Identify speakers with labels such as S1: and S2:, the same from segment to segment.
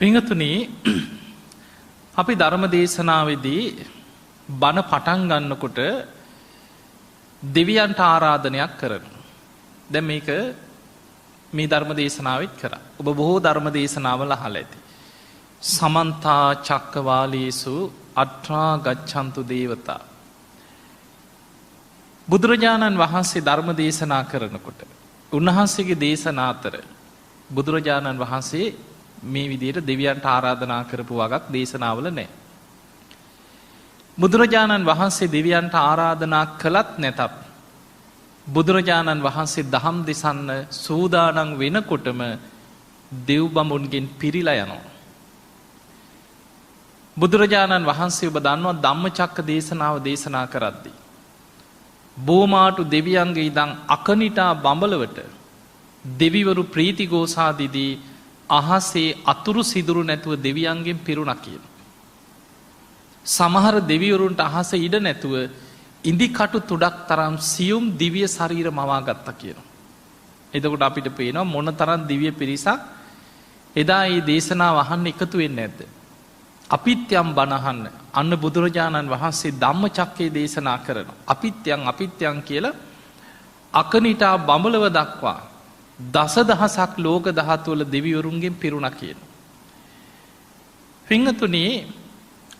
S1: පිංගතුනි අපි ධර්ම දේශනාවේදී බණ පටන් ගන්නකොට දෙවියන්ට ආරාධනයක් කරනවා. දැන් මේක මේ ධර්ම දේශනාවෙත් කරා. ඔබ බොහෝ ධර්ම දේශනාවල අහලා ඇති. සමන්තා චක්කවාලේසු අත්‍රා ගච්ඡන්තු දේවතා. බුදුරජාණන් වහන්සේ ධර්ම දේශනා කරනකොට උන්වහන්සේගේ දේශනා අතර බුදුරජාණන් වහන්සේ මේ විදිහට දෙවියන්ට ආරාධනා කරපු වගක් දේශනාවල නැහැ. බුදුරජාණන් වහන්සේ දෙවියන්ට ආරාධනා කළත් නැතත් බුදුරජාණන් වහන්සේ දහම් දෙසන්න සූදානම් වෙනකොටම දෙව් බඹුන්ගෙන් පිරීලා යනවා. බුදුරජාණන් වහන්සේ ඔබ දන්නවා ධම්මචක්ක දේශනාව දේශනා කරද්දී බෝමාටු දෙවියන්ගේ ඉඳන් අකනිටා බඹලවට දෙවිවරු ප්‍රීතිගෝසාදිදී අහසේ අතුරු සිදුරු නැතුව දෙවියන්ගෙන් පිරුණා කියන. සමහර දෙවිවරුන්ට අහස ඉඩ නැතුව ඉදිකටු තුඩක් තරම් සියුම් දිව්‍ය ශරීර මවා ගත්තා කියනවා. එතකොට අපිට පේනවා මොන තරම් දිව්‍ය පිරිසක් එදා මේ දේශනාව අහන්න එකතු වෙන්නේ නැද්ද? අපිත් යම් බණ අහන්න අන්න බුදුරජාණන් වහන්සේ ධම්මචක්කේ දේශනා කරනවා. අපිත් යම් කියලා අකනිටා බඹලව දක්වා දසදහසක් ලෝක ධාතුවල දෙවිවරුන්ගෙන් පිරුණා කියන. පින්වතුනි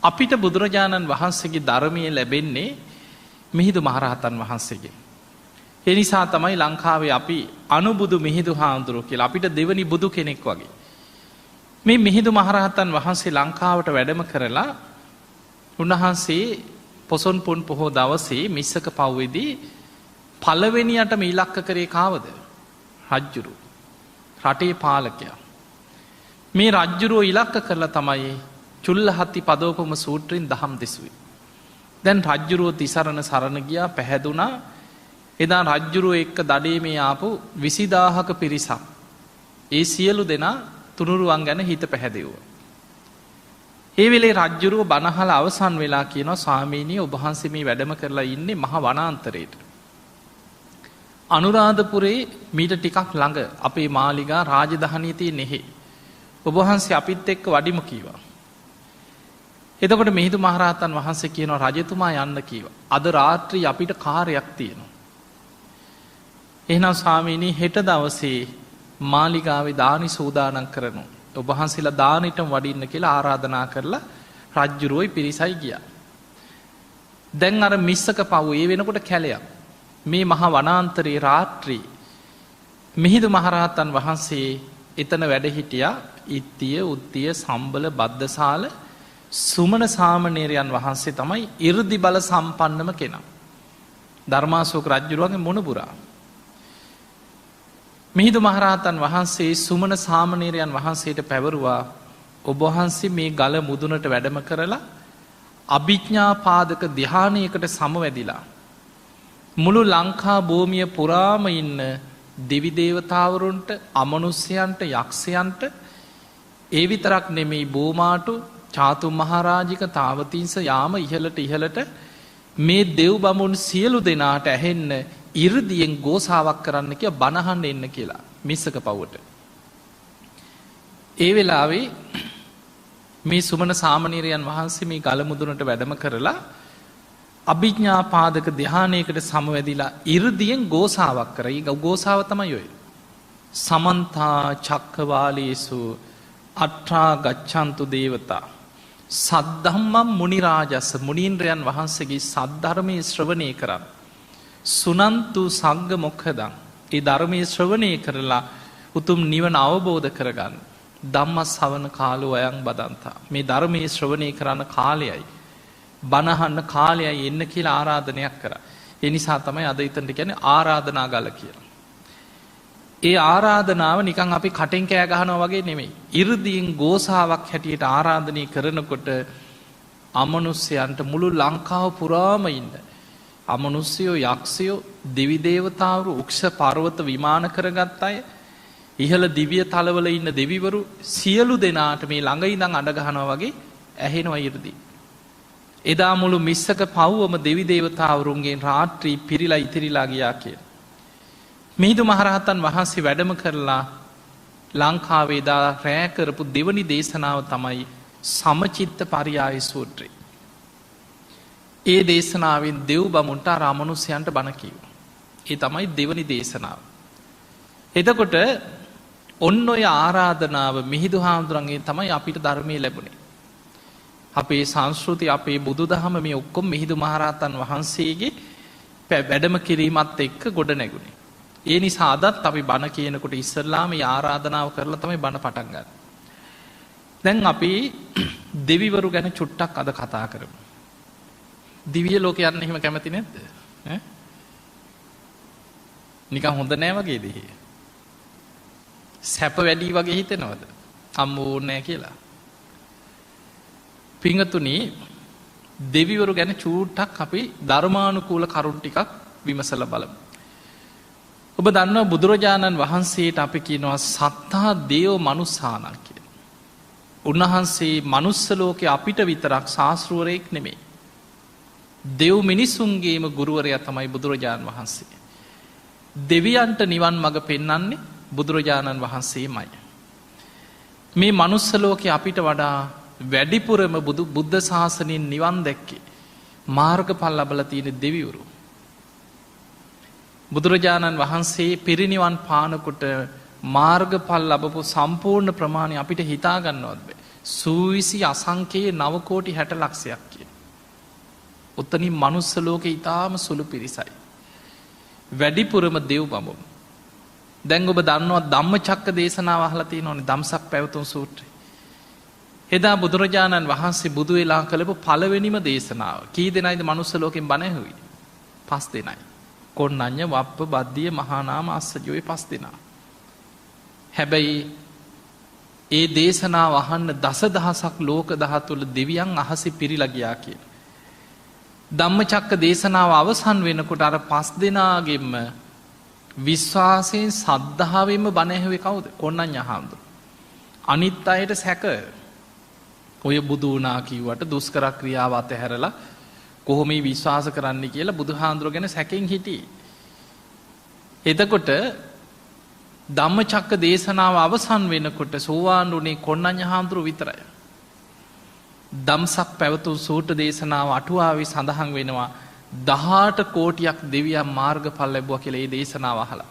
S1: අපිට බුදුරජාණන් වහන්සේගේ ධර්මයේ ලැබෙන්නේ මිහිඳු මහරහතන් වහන්සේගෙන්. ඒ නිසා තමයි ලංකාවේ අපි අනුබුදු මිහිඳු හාමුදුරුවෝ කියලා අපිට දෙවනි බුදු කෙනෙක් වගේ. මේ මිහිඳු මහරහතන් වහන්සේ ලංකාවට වැඩම කරලා උන්වහන්සේ පොසොන් පුන් පොහෝ දවසේ මිස්සක පව්වේදී පළවෙනියටම ඉලක්ක කරේ කාවද? රජ්ජුරු. රටේ පාලකයා. මේ රජ්ජුරුව ඉලක්ක කරලා තමයි චුල්ලහත්ති පදෝපම සූත්‍රයෙන් දහම් දෙසුවේ. දැන් රජ්ජුරුව තිසරණ සරණ ගියා පැහැදුනා. එදා රජ්ජුරුව එක්ක දඩේ මේ ආපු 20000ක පිරිසක්. ඒ සියලු දෙනා තුනුරුවන් ගැන හිත පැහැදෙව්වා. ඒ වෙලේ රජ්ජුරුව බණහල අවසන් වෙලා කියනවා ස්වාමීනි ඔබ වහන්සේ මේ වැඩම කරලා ඉන්නේ මහ වනාන්තරයට. අනුරාධපුරේ මීට ටිකක් ළඟ අපේ මාලිගා රාජධානිය තියෙන එහෙ. ඔබ වහන්සේ අපිත් එක්ක වඩිමු කීවා. එතකොට මිහිඳු මහරහතන් වහන්සේ කියනවා රජතුමා යන්න කීවා. අද රාත්‍රී අපිට කාර්යයක් තියෙනවා. එහෙනම් ස්වාමීනි හෙට දවසේ මාලිගාවේ දානි සූදානම් කරනවා. ඔබ වහන්සේලා දානෙටම වඩින්න කියලා ආරාධනා කරලා රජ්ජුරුවයි පිරිසයි ගියා. දැන් අර මිස්සක පව් ඒ වෙනකොට කැලයක්. මේ මහා වනාන්තරයේ රාත්‍රී මිහිඳු මහරහතන් වහන්සේ එතන වැඩ හිටියා. ඉත්තිය උත්තිය සම්බල බද්දසාල සුමන සාමණේරයන් වහන්සේ තමයි 이르දි බල සම්පන්නම කෙනා. ධර්මාශෝක රජුගේ මොණබුරා. මිහිඳු මහරහතන් වහන්සේ සුමන සාමණේරයන් වහන්සේට පැවරුවා ඔබ වහන්සේ මේ ගල මුදුනට වැඩම කරලා අභිඥා පාදක ධ්‍යානයකට සමවැදිලා මුළු ලංකා භූමිය පුරාම ඉන්න දෙවි දේවතාවරුන්ට අමනුෂ්‍යයන්ට යක්ෂයන්ට ඒ විතරක් නෙමෙයි බෝමාටු චාතුම් මහරජික තාවතිංස යාම ඉහළට මේ දෙව් බමුණු සියලු දෙනාට ඇහෙන්න 이르දියෙන් ගෝසාවක් කරන්න කිය බණහන්න එන්න කියලා මිස්සක පව්වට. ඒ වෙලාවේ මේ සුමන සාමණේරයන් වහන්සේ මේ ගල මුදුනට වැඩම කරලා අභිඥා පාදක ධ්‍යානයකට සමවැදිලා 이르දියෙන් ගෝසාවක් කරයි. ගෝසාව තමයි ඔය. සමන්තා චක්කවාලේසු අත්‍රා ගච්ඡන්තු දේවතා සද්ධම්මම් මුනි රාජස්ස මුනීන්ද්‍රයන් වහන්සේගේ සද්ධර්මයේ ශ්‍රවණය කරන් සුනන්තු සංඝ මොක්ඛදං ඒ ධර්මයේ ශ්‍රවණය කරලා උතුම් නිවන අවබෝධ කරගන්න ධම්මස්සවන කාලෝ අයං බදන්තා මේ ධර්මයේ ශ්‍රවණය කරන කාලයයි බණහන්න කාලයයි එන්න කියලා ආරාධනයක් කරා. ඒ නිසා තමයි අද ඊතනට කියන්නේ ආරාධනා ගල කියලා. ඒ ආරාධනාව නිකන් අපි කටෙන් කෑ ගහනවා වගේ නෙමෙයි. 이르දීන් ගෝසාවක් හැටියට ආරාධනය කරනකොට අමනුෂ්‍යයන්ට මුළු ලංකාව පුරාම ඉන්න අමනුෂ්‍යයෝ යක්ෂයෝ දෙවි දේවතාවරු උක්ෂ පර්වත විමාන කරගත් අය ඉහළ දිව්‍ය තලවල ඉන්න දෙවිවරු සියලු දෙනාට මේ ළඟ ඉඳන් අඬ ගහනවා වගේ ඇහෙනවා 이르දී. එදා මුළු මිස්සක පව්වම දෙවි දේවතාවරුන්ගෙන් රාත්‍රී පිරීලා ඉතිරිලා ගියා කියලා. මිහිඳු මහරහතන් වහන්සේ වැඩම කරලා ලංකාවේදා රෑකරපු දෙවනි දේශනාව තමයි සමචිත්ත පරියාය සූත්‍රය. ඒ දේශනාවෙන් දෙව් බමුන්ට රාමනුස්යන්ට බණකිව. ඒ තමයි දෙවනි දේශනාව. එතකොට ඔන්න ඔය ආරාධනාව මිහිදු හාමුදුරන්ගේ තමයි අපිට ධර්මය ලැබුණේ. අපේ සංස්කෘති අපේ බුදු දහම මේ ඔක්කොම් මිහිදු මහරහතන් වහන්සේගේ වැඩම කිරීමත් එක්ක ගොඩ නැගුණේ. ඒ නිසා අදත් අපි බණ කියනකොට ඉස්සරලාම ආරාධනාව කරලා තමයි බණ පටන් ගන්න. දැන් අපි දෙවිවරු ගැන චුට්ටක් අද කතා කරමු. දිවිය ලෝක යන්න එහෙම කැමති නැද්ද? නිකන් හොඳ නෑ වගේ දෙහි. සැප වැඩි වගේ හිතෙනවද? අම්මෝ නෑ කියලා. පිංගතුනි දෙවිවරු ගැන චූට්ටක් අපි ධර්මානුකූල කරුණු ටිකක් විමසලා බලමු. ඔබ දන්නවා බුදුරජාණන් වහන්සේට අපි කියනවා සත්තා දේව මනුස්සානං කියලා. උන්වහන්සේ මනුස්ස ලෝකේ අපිට විතරක් ශාස්ත්‍රවරයෙක් නෙමෙයි. දෙව් මිනිසුන්ගේම ගුරුවරයා තමයි බුදුරජාණන් වහන්සේ. දෙවියන්ට නිවන් මඟ පෙන්වන්නේ බුදුරජාණන් වහන්සේමයි. මේ මනුස්ස ලෝකේ අපිට වඩා වැඩිපුරම බුද්ධ ශාසනයෙන් නිවන් දැක්කේ මාර්ගඵල ලබලා තියෙන දෙවිවරු. බුදුරජාණන් වහන්සේ පිරිනිවන් පානකොට මාර්ගඵල ලැබපු සම්පූර්ණ ප්‍රමාණය අපිට හිතා ගන්නවත් බෑ. සූවිසි අසංකේය 9 කෝටි 60 ලක්ෂයක් කියන. උතනින් මනුස්ස ලෝකේ ඊටාම සුළු පිරිසයි. වැඩිපුරම දෙව් බඹුන්. දැන් ඔබ දන්නවා ධම්මචක්ක දේශනාව අහලා තියෙනවනේ ධම්සක් පැවතුම් සූත්‍රය. එදා බුදුරජාණන් වහන්සේ බුදු වෙලා කළපු පළවෙනිම දේශනාව. කී දෙනයිද මනුස්ස ලෝකෙන් බණ ඇහුවේ? 5 දෙනයි. කොණ්ණඤ්ඤ වප්ප බද්දිය මහානාම අස්සජෝයි 5 දෙනා. හැබැයි ඒ දේශනාව අහන්න දසදහසක් ලෝක දහතුල දෙවියන් අහසේ පිරීලා ගියා කියන. ධම්මචක්ක දේශනාව අවසන් වෙනකොට අර 5 දෙනාගෙම විශ්වාසයෙන් සද්ධාවෙන්ම බණ ඇහුවේ කවුද? කොණ්ණඤ්ඤ හාමුදුරුවෝ. අනිත් අයට සැක ඔය බුදු වුණා කිව්වට දුෂ්කර ක්‍රියාව අතහැරලා කොහොම විශ්වාස කරන්න කියලා බුදුහාඳුර ගැන සැකෙන් හිටියේ. එතකොට ධම්මචක්ක දේශනාව අවසන් වෙනකොට සෝවාන් වුණේ කොණ්ණඤ්ඤ හාමුදුරුවෝ විතරයි. ධම්සක් පැවතුම් සූත්‍ර දේශනාව අටුවාවේ සඳහන් වෙනවා 18 කෝටියක් දෙවියන් මාර්ගඵල ලැබුවා කියලා ඒ දේශනාව අහලා.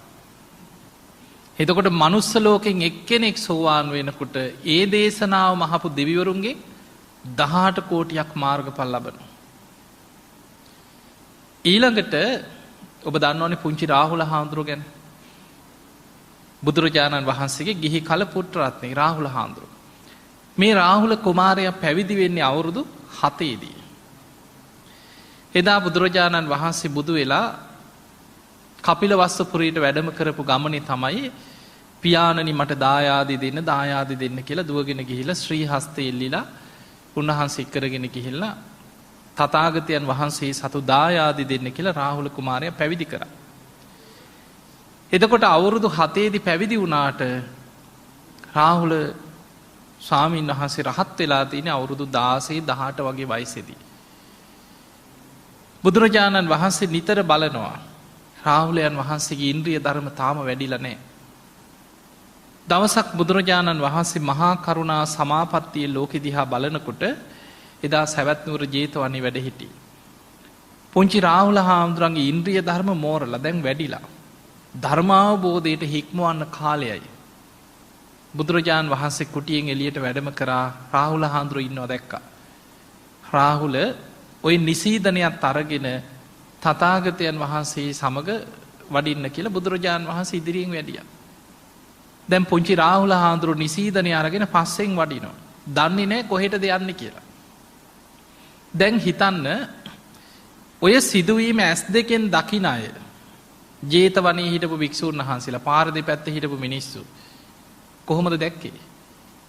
S1: එතකොට මනුස්ස ලෝකෙන් එක්කෙනෙක් සෝවාන් වෙනකොට ඒ දේශනාව මහපු දෙවිවරුන්ගේ 18 කෝටියක් මාර්ගඵල ලබනවා. ඊළඟට ඔබ දන්නවනේ පුංචි රාහුල හාමුදුරුවෝ ගැන. බුදුරජාණන් වහන්සේගේ ගිහි කල පුත්‍රරත්නේ රාහුල හාමුදුරුවෝ. මේ රාහුල කුමාරයා පැවිදි වෙන්නේ අවුරුදු 7 දී. එදා බුදුරජාණන් වහන්සේ බුදු වෙලා කපිලවස්සපුරයට වැඩම කරපු ගමනේ තමයි පියාණනි මට දායාදි දෙන්න කියලා දුවගෙන ගිහිල්ලා ශ්‍රී හස්තේ එල්ලිලා උන්වහන්සේ කරගෙන ගිහිල්ලා තථාගතයන් වහන්සේ සතු දායාදි දෙන්න කියලා රාහුල කුමාරයා පැවිදි කරා. එතකොට අවුරුදු 7 දී පැවිදි වුණාට රාහුල ස්වාමීන් වහන්සේ රහත් වෙලා තියෙන අවුරුදු 16 18 වගේ වයසේදී. බුදුරජාණන් වහන්සේ නිතර බලනවා රාහුලයන් වහන්සේගේ ඉන්ද්‍රිය ධර්ම තාම වැඩිලා නැහැ. දවසක් බුදුරජාණන් වහන්සේ මහා කරුණා සමාපත්තියේ ලෝකෙ දිහා බලනකොට එදා සවැත් නුවර ජේතවනේ වැඩ හිටියේ. පුංචි රාහුල හාමුදුරන්ගේ ඉන්ද්‍රිය ධර්ම මෝරලා දැන් වැඩිලා. ධර්මාවබෝධයට හික්මවන්න කාලයයි. බුදුරජාණන් වහන්සේ කුටියෙන් එළියට වැඩම කරා රාහුල හාමුදුරුවෝ ඉන්නවා දැක්කා. රාහුල ওই නිසීදනයත් අරගෙන තථාගතයන් වහන්සේ සමග වඩින්න කියලා බුදුරජාණන් වහන්සේ ඉදිරියෙන් වැඩියා. දැන් පුංචි රාහුල හාමුදුරුවෝ නිසීදනය අරගෙන පස්සෙන් වඩිනවා. දන්නේ නැහැ කොහෙටද යන්නේ කියලා. දැන් හිතන්න ඔය සිදුවීම ඇස් දෙකෙන් දකින අය ජේතවනේ හිටපු භික්ෂූන් වහන්සේලා පාර දෙපැත්තේ හිටපු මිනිස්සු කොහොමද දැක්කේ?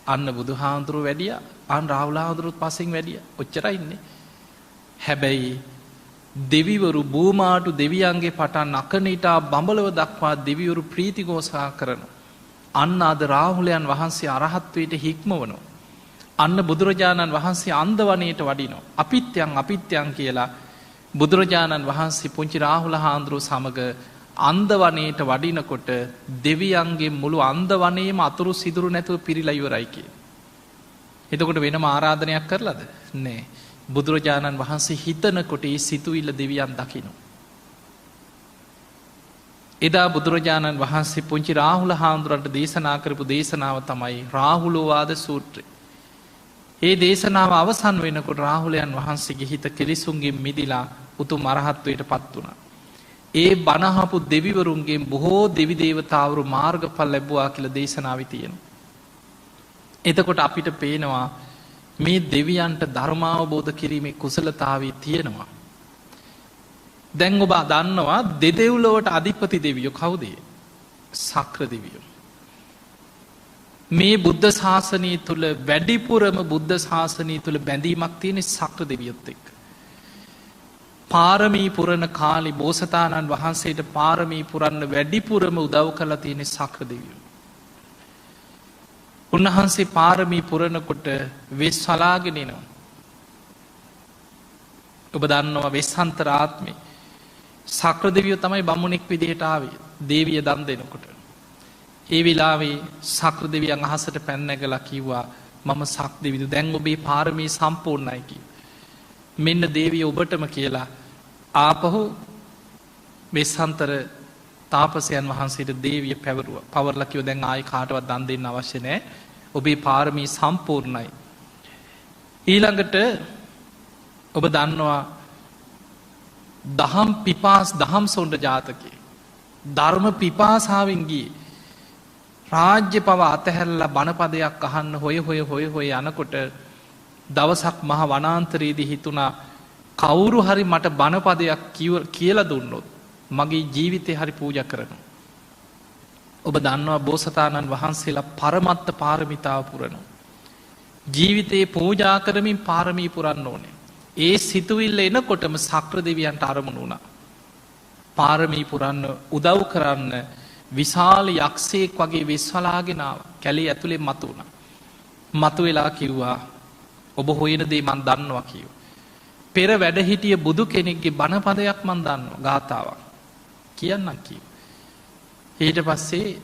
S1: අන්න බුදුහාමුදුරුවෝ වැඩියා. අන් රාහුල හාමුදුරුවෝත් පස්සෙන් වැඩියා. ඔච්චරයි ඉන්නේ. හැබැයි දෙවිවරු බූමාටු දෙවියන්ගේ පටන් අකනිටා බඹලව දක්වා දෙවිවරු ප්‍රීතිඝෝෂා කරනවා. අන්න අද රාහුලයන් වහන්සේ අරහත්වයට හික්මවනවා. අන්න බුදුරජාණන් වහන්සේ අන්දවනයට වඩිනවා. අපිත්‍යං කියලා බුදුරජාණන් වහන්සේ පුංචි රාහුල හාමුදුරුවෝ සමග අන්දවනයට වඩිනකොට දෙවියන්ගේ මුළු අන්දවනේම අතුරු සිදුරු නැතුව පිරිලා ඉවරයි කිය. එතකොට වෙනම ආරාධනයක් කරලාද? නෑ. බුදුරජාණන් වහන්සේ හිතනකොට ඒ සිතුවිල්ල දෙවියන් දකිනු. එදා බුදුරජාණන් වහන්සේ පුංචි රාහුල හාමුදුරන්ට දේශනා කරපු දේශනාව තමයි රාහුලෝවාද සූත්‍රය. ඒ දේශනාව අවසන් වෙනකොට රාහුලයන් වහන්සේගේ හිත කෙලිසුන්ගේ මිදිලා උතුම් අරහත්වයට පත් වුණා. ඒ බණහපු දෙවිවරුන්ගේ බොහෝ දෙවිදේවතාවරු මාර්ගඵල ලැබුවා කියලා දේශනාවේ තියෙනවා. එතකොට අපිට පේනවා මේ දෙවියන්ට ධර්මාවබෝධ කිරීමේ කුසලතාවය තියෙනවා. දැන් ඔබ දන්නවා දෙදෙව්ලොවට අධිපති දෙවියෝ කවුදේ? සක්‍ර දෙවියෝ. මේ බුද්ධ ශාසනය තුළ වැඩිපුරම බුද්ධ ශාසනය තුළ බැඳීමක් තියෙන සක්‍ර දෙවියොත් එක්ක. පාරමී පුරණ කාලි බෝසතාණන් වහන්සේට පාරමී පුරන්න වැඩිපුරම උදව් කළ තියෙන සක්‍ර දෙවියෝ. උන්වහන්සේ පාරමී පුරණකොට වෙස් සලාගෙනනවා. ඔබ දන්නවා වෙස්සන්තරාත්මය සක්‍ර දෙවියෝ තමයි බමුණෙක් විදිහට ආවේ දේවිය දන් දෙනකොට. ඒ වෙලාවේ සක්‍ර දෙවියන් අහසට පැන්නැගලා කිව්වා මම සක් දෙවිදු දැන් ඔබේ පාරමී සම්පූර්ණයි කිව්. මෙන්න දේවිය ඔබටම කියලා ආපහු වෙස්සන්තර තාපසයන් වහන්සේට දේවිය පැවරුව පවරලකිව දැන් ආයි කාටවත් දන් දෙන්න අවශ්‍ය නෑ ඔබේ පාරමී සම්පූර්ණයි. ඊළඟට ඔබ දන්නවා දහම් පිපාස් දහම් සොන්ඩ ජාතකය ධර්ම පිපාසාවෙන්ගී රාජ්‍ය පව අතහැරලා බණපදයක් අහන්න හොය යනකොට දවසක් මහ වනාන්තරයේදී හිතුනා කවුරු හරි මට බණපදයක් කියල දුන්නොත් මගේ ජීවිතය හරි පූජ කරන. ඔබ දන්නවා බෝසතාණන් වහන්සේලා පරමත්ත පාරමිතාව පුරණු. ජීවිතයේ පූජා කරමින් පාරමී පුරන්න ඕනේ. ඒ සිතුවිල්ල එනකොටම සක්‍ර දෙවියන්ට අරමුණ වුණා. පාරමී පුරන්න උදව් කරන්න විශාල යක්ෂයෙක් වගේ වෙස්වලාගෙනාව කැලේ ඇතුළේ මතු වුණ. මතු වෙලා කිව්වා ඔබ හොයන දේ මන් දන්නවා කියව. පෙර වැඩ හිටිය බුදු කෙනෙක්ගේ බණපදයක් මන් දන්නවා ගාථාවක් කියන්නම් කිව. ඊට පස්සේ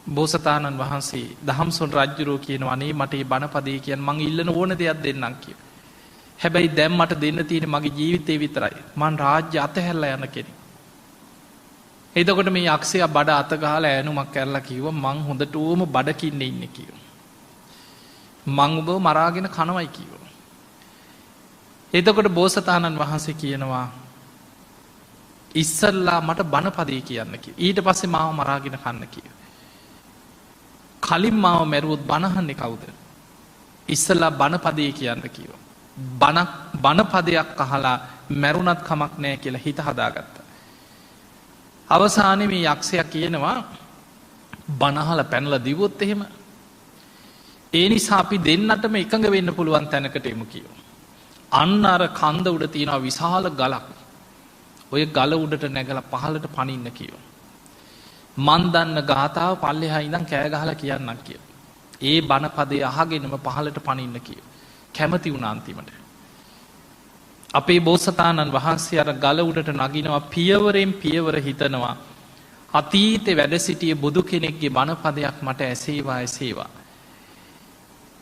S1: බෝසතාණන් වහන්සේ දහම්සොන් රජ්ජුරෝ කියන වනේ මට බණපදය කියන් මං ඉල්ලන ඕන දෙයක් දෙන්නම් කිය. හැබැයි දැම් මට දෙන්න තියෙන මගේ ජීවිතය විතරයි මන් රාජ්‍ය අතහැල්ල යන කෙනෙ. එතකොට මේ යක්ෂය බඩ අතගහල ඇනුමක් කැරලා කිව මං හොඳට ඕම බඩකින්න ඉන්න කියව. මං උබ මරාගෙන කනවයි කියව. එතකොට බෝසතාණන් වහන්සේ කියනවා ඉස්සල්ලා මට බණපදය කියන්න කිය. ඊට පස්සේ මාව මරාගෙන කන්න කිය. කලින් මාව මැරුවොත් බණහන්නේ කවුද? ඉස්සල්ලා බණපදය කියන්න කිව. බණපදයක් අහලා මැරුණත් කමක් නෑ කියලා හිත හදාගත්ත. අවසානය මේ යක්ෂයක් කියනවා බණහල පැනල දිවොත් එහෙම ඒ නිසා අපි දෙන්නටම එකඟ වෙන්න පුළුවන් තැනකට එමු කියව. අන්න අර කන්ද උඩ තියෙනවා විශාල ගලක් ඔය ගල උඩට නැගල පහලට පනින්න කියව. මන්දන්න ගාථාව පල්ලෙහා ඉඳන් කෑගහල කියන්නක් කිය. ඒ බණපදය අහගෙනම පහලට පනින්න කිය. කැමති වුණාන්තිමට. අපේ බෝසතාණන් වහන්සේ අර ගල උඩට නගිනවා පියවරෙන් පියවර හිතනවා. අතීතෙ වැඩ සිටිය බුදු කෙනෙක්ගේ බණපදයක් මට ඇසේවා ඇසේවා.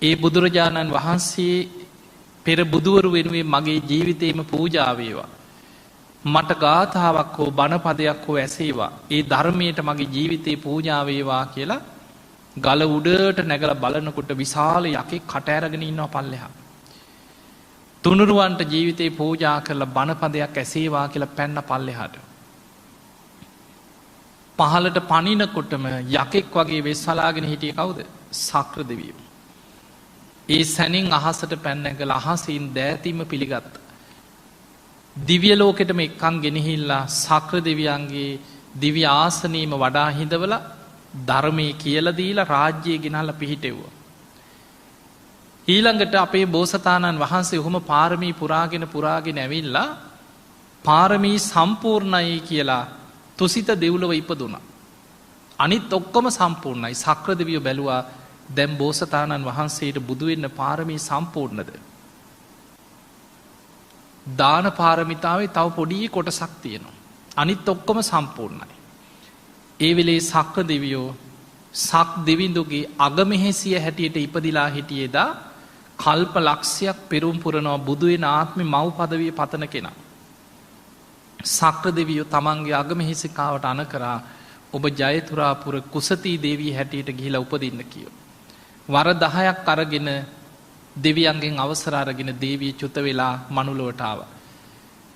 S1: ඒ බුදුරජාණන් වහන්සේ පෙර බුදුවරු වෙනුවේ මගේ ජීවිතයම පූජාවේවා. මට ගාථාවක් හෝ බණපදයක් හෝ ඇසේවා. ඒ ධර්මයට මගේ ජීවිතයේ පූජාවේවා කියලා ගල උඩට නැගල බලනකොට විශාල යකෙක් කටඇරගෙන ඉන්නවා පල්ලෙහා. තුනුරුවන්ට ජීවිතයේ පූජා කරලා බණපදයක් ඇසේවා කියලා පැන්න පල්ලෙහාට. පහලට පනිනකොටම යකෙක් වගේ වෙස්සලාගෙන හිටිය කවුද? සක්‍ර දෙවියෝ. ඒ සැනින් අහසට පැන්නැගල අහසින් දෑතිම පිළිගත්ත. දිවිය ලෝකෙටම එක්කං ගෙනහිල්ලා සක්‍ර දෙවියන්ගේ දිවි ආසනීම වඩා හිදවල ධර්මය කියලදීලා රාජ්‍යය ගෙනල්ල පිහිටෙව්ව. ඊළඟට අපේ බෝසතාණන් වහන්සේ ඔහොම පාරමී පුරාගෙන ඇවිල්ලා පාරමී සම්පූර්ණයි කියලා තුසිත දෙව්ලොව ඉපදුන. අනිත් ඔක්කොම සම්පූර්ණයි සක්‍ර දෙවියෝ බැලුවා දැම් බෝසතාණන් වහන්සේට බුදුවෙන්න පාරමී සම්පූර්ණද. දාන පාරමිතාවේ තව පොඩි කොටසක් තියෙනවා. අනිත් ඔක්කොම සම්පූර්ණයි. ඒ වෙලේ සක්‍ර දෙවියෝ සක් දෙවිඳුගේ අගමෙහෙසිය හැටියට ඉපදිලා හිටියේදා කල්ප ලක්ෂයක් පෙරුම් පුරනවා බුදුවෙන ආත්මි මව් පදවිය පතන කෙනා. සක්‍ර දෙවියෝ තමන්ගේ අගමෙහෙසිකාවට අන කරා ඔබ ජයතුරාපුර කුසතිී දේවී හැටියට ගිහිලා උපදින්න කියෝ. වර 10ක් අරගෙන දෙවියන්ගෙන් අවසරාරගෙන දේවී චුත වෙලා මනුලොවටාව.